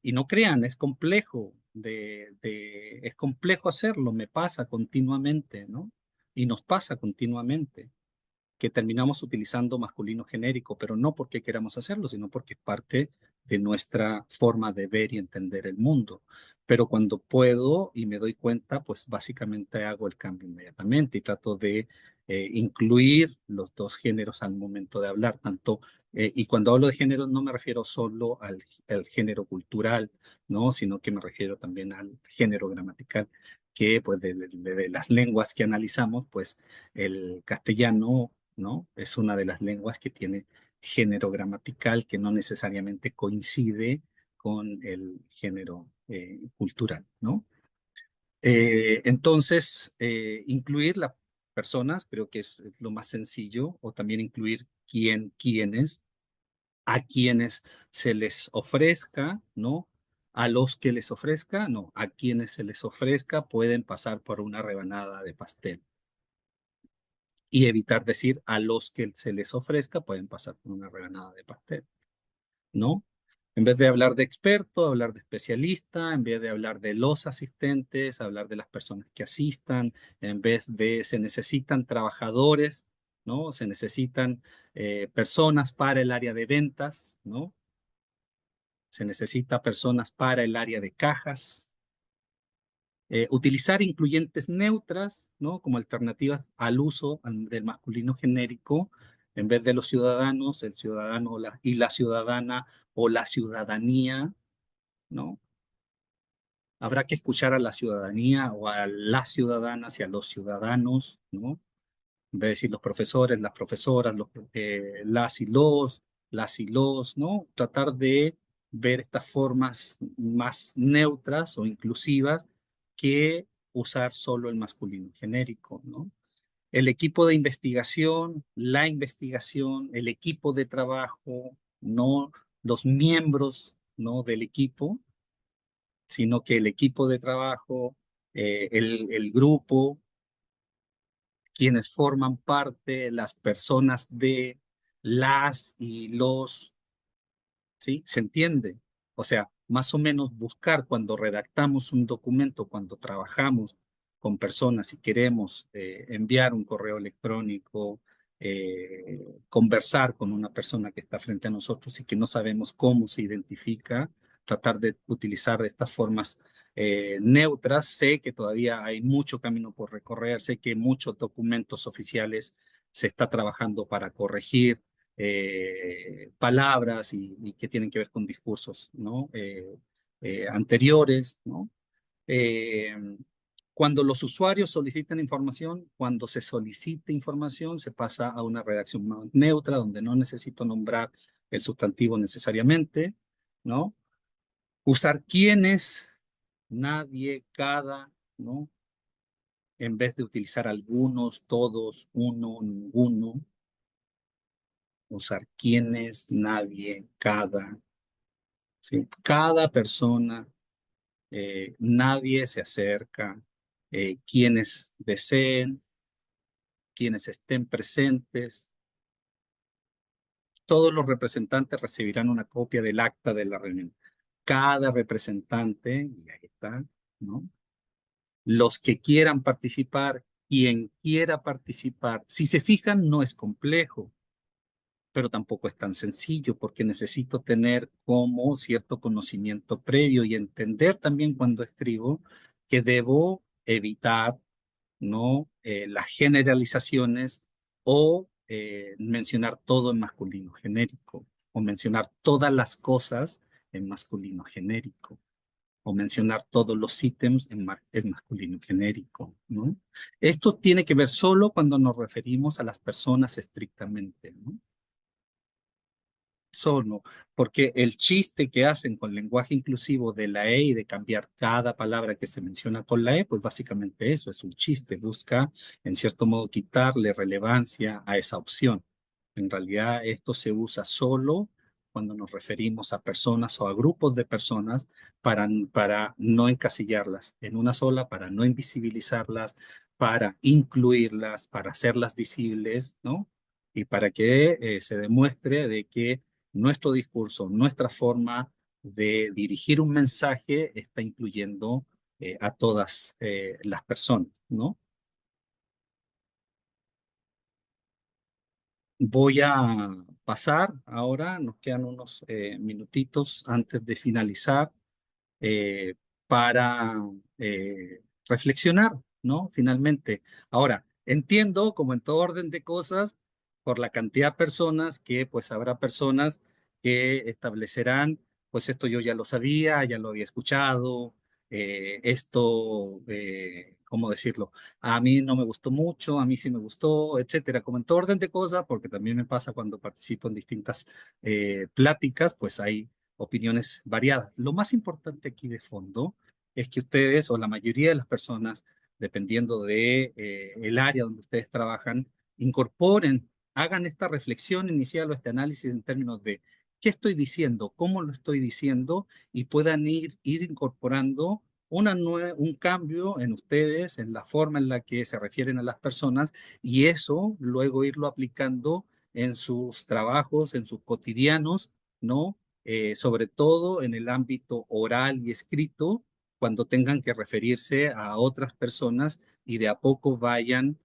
y no crean, es complejo es complejo hacerlo, me pasa continuamente, ¿no? Y nos pasa continuamente que terminamos utilizando masculino genérico, pero no porque queramos hacerlo, sino porque es parte de nuestra forma de ver y entender el mundo. Pero cuando puedo y me doy cuenta, pues básicamente hago el cambio inmediatamente y trato de incluir los dos géneros al momento de hablar, tanto, y cuando hablo de género no me refiero solo al género cultural, ¿no? Sino que me refiero también al género gramatical, que pues de las lenguas que analizamos, pues el castellano, ¿no? Es una de las lenguas que tiene género gramatical que no necesariamente coincide con el género cultural, ¿no? Entonces, incluir las personas creo que es lo más sencillo, o también incluir quiénes, a quienes se les ofrezca, ¿no? A los que les ofrezca, no, a quienes se les ofrezca pueden pasar por una rebanada de pastel. Y evitar decir a los que se les ofrezca pueden pasar por una rebanada de pastel, ¿no? En vez de hablar de experto, hablar de especialista, en vez de hablar de los asistentes, hablar de las personas que asistan, en vez de se necesitan trabajadores, ¿no? Se necesitan personas para el área de ventas, ¿no? Se necesita personas para el área de cajas. Utilizar incluyentes neutras, ¿no? Como alternativas al uso del masculino genérico, en vez de los ciudadanos, el ciudadano y la ciudadana o la ciudadanía, ¿no? Habrá que escuchar a la ciudadanía o a las ciudadanas y a los ciudadanos, ¿no? En vez de decir los profesores, las profesoras, las y los, ¿no? Tratar de ver estas formas más neutras o inclusivas que usar solo el masculino genérico, ¿no? El equipo de investigación, la investigación, el equipo de trabajo, no los miembros, ¿no? Del equipo, sino que el equipo de trabajo, el grupo, quienes forman parte, las personas de las y los, ¿sí? ¿Se entiende? O sea, más o menos buscar cuando redactamos un documento, cuando trabajamos con personas y queremos enviar un correo electrónico, conversar con una persona que está frente a nosotros y que no sabemos cómo se identifica, tratar de utilizar estas formas neutras. Sé que todavía hay mucho camino por recorrer, sé que muchos documentos oficiales se está trabajando para corregir palabras y que tienen que ver con discursos, ¿no? Anteriores, ¿no? Eh, Cuando los usuarios solicitan información, cuando se solicita información, se pasa a una redacción más neutra, donde no necesito nombrar el sustantivo necesariamente, ¿no? Usar quienes, nadie, cada, ¿no? En vez de utilizar algunos, todos, uno, ninguno. Usar quienes, nadie, cada, ¿sí? Cada persona, nadie se acerca, quienes deseen, quienes estén presentes. Todos los representantes recibirán una copia del acta de la reunión. Cada representante, y ahí está, ¿no? Los que quieran participar, quien quiera participar. Si se fijan, no es complejo, pero tampoco es tan sencillo porque necesito tener como cierto conocimiento previo y entender también cuando escribo que debo evitar, ¿no? Las generalizaciones o mencionar todo en masculino genérico o mencionar todas las cosas en masculino genérico o mencionar todos los ítems en masculino genérico, ¿no? Esto tiene que ver solo cuando nos referimos a las personas estrictamente, ¿no? Solo, porque el chiste que hacen con lenguaje inclusivo de la E y de cambiar cada palabra que se menciona con la E, pues básicamente eso es un chiste, busca en cierto modo quitarle relevancia a esa opción. En realidad esto se usa solo cuando nos referimos a personas o a grupos de personas para no encasillarlas en una sola, para no invisibilizarlas, para incluirlas, para hacerlas visibles, ¿no? Y para que se demuestre de que nuestro discurso, nuestra forma de dirigir un mensaje está incluyendo a todas las personas, ¿no? Voy a pasar ahora, nos quedan unos minutitos antes de finalizar eh, para reflexionar, ¿no? Finalmente. Ahora, entiendo, como en todo orden de cosas, por la cantidad de personas que, pues, habrá personas que establecerán, pues, esto yo ya lo sabía, ya lo había escuchado, esto, ¿cómo decirlo? A mí no me gustó mucho, a mí sí me gustó, etcétera. Como en todo orden de cosas, porque también me pasa cuando participo en distintas pláticas, pues hay opiniones variadas. Lo más importante aquí de fondo es que ustedes o la mayoría de las personas, dependiendo de el área donde ustedes trabajan, incorporen, hagan esta reflexión inicial o este análisis en términos de qué estoy diciendo, cómo lo estoy diciendo, y puedan ir incorporando un cambio en ustedes, en la forma en la que se refieren a las personas, y eso luego irlo aplicando en sus trabajos, en sus cotidianos, ¿no? Sobre todo en el ámbito oral y escrito, cuando tengan que referirse a otras personas y de a poco vayan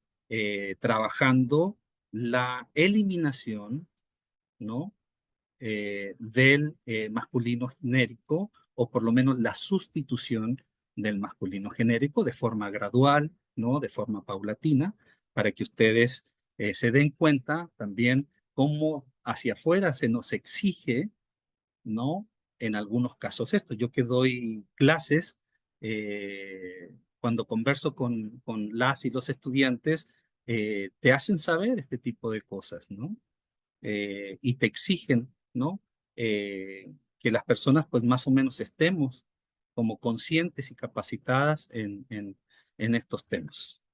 trabajando la eliminación, ¿no? Del masculino genérico, o por lo menos la sustitución del masculino genérico de forma gradual, ¿no? De forma paulatina, para que ustedes se den cuenta también cómo hacia afuera se nos exige, ¿no? En algunos casos esto. Yo que doy clases, cuando converso con las y los estudiantes, te hacen saber este tipo de cosas, ¿no? Y te exigen, ¿no? Que las personas pues más o menos estemos como conscientes y capacitadas en estos temas.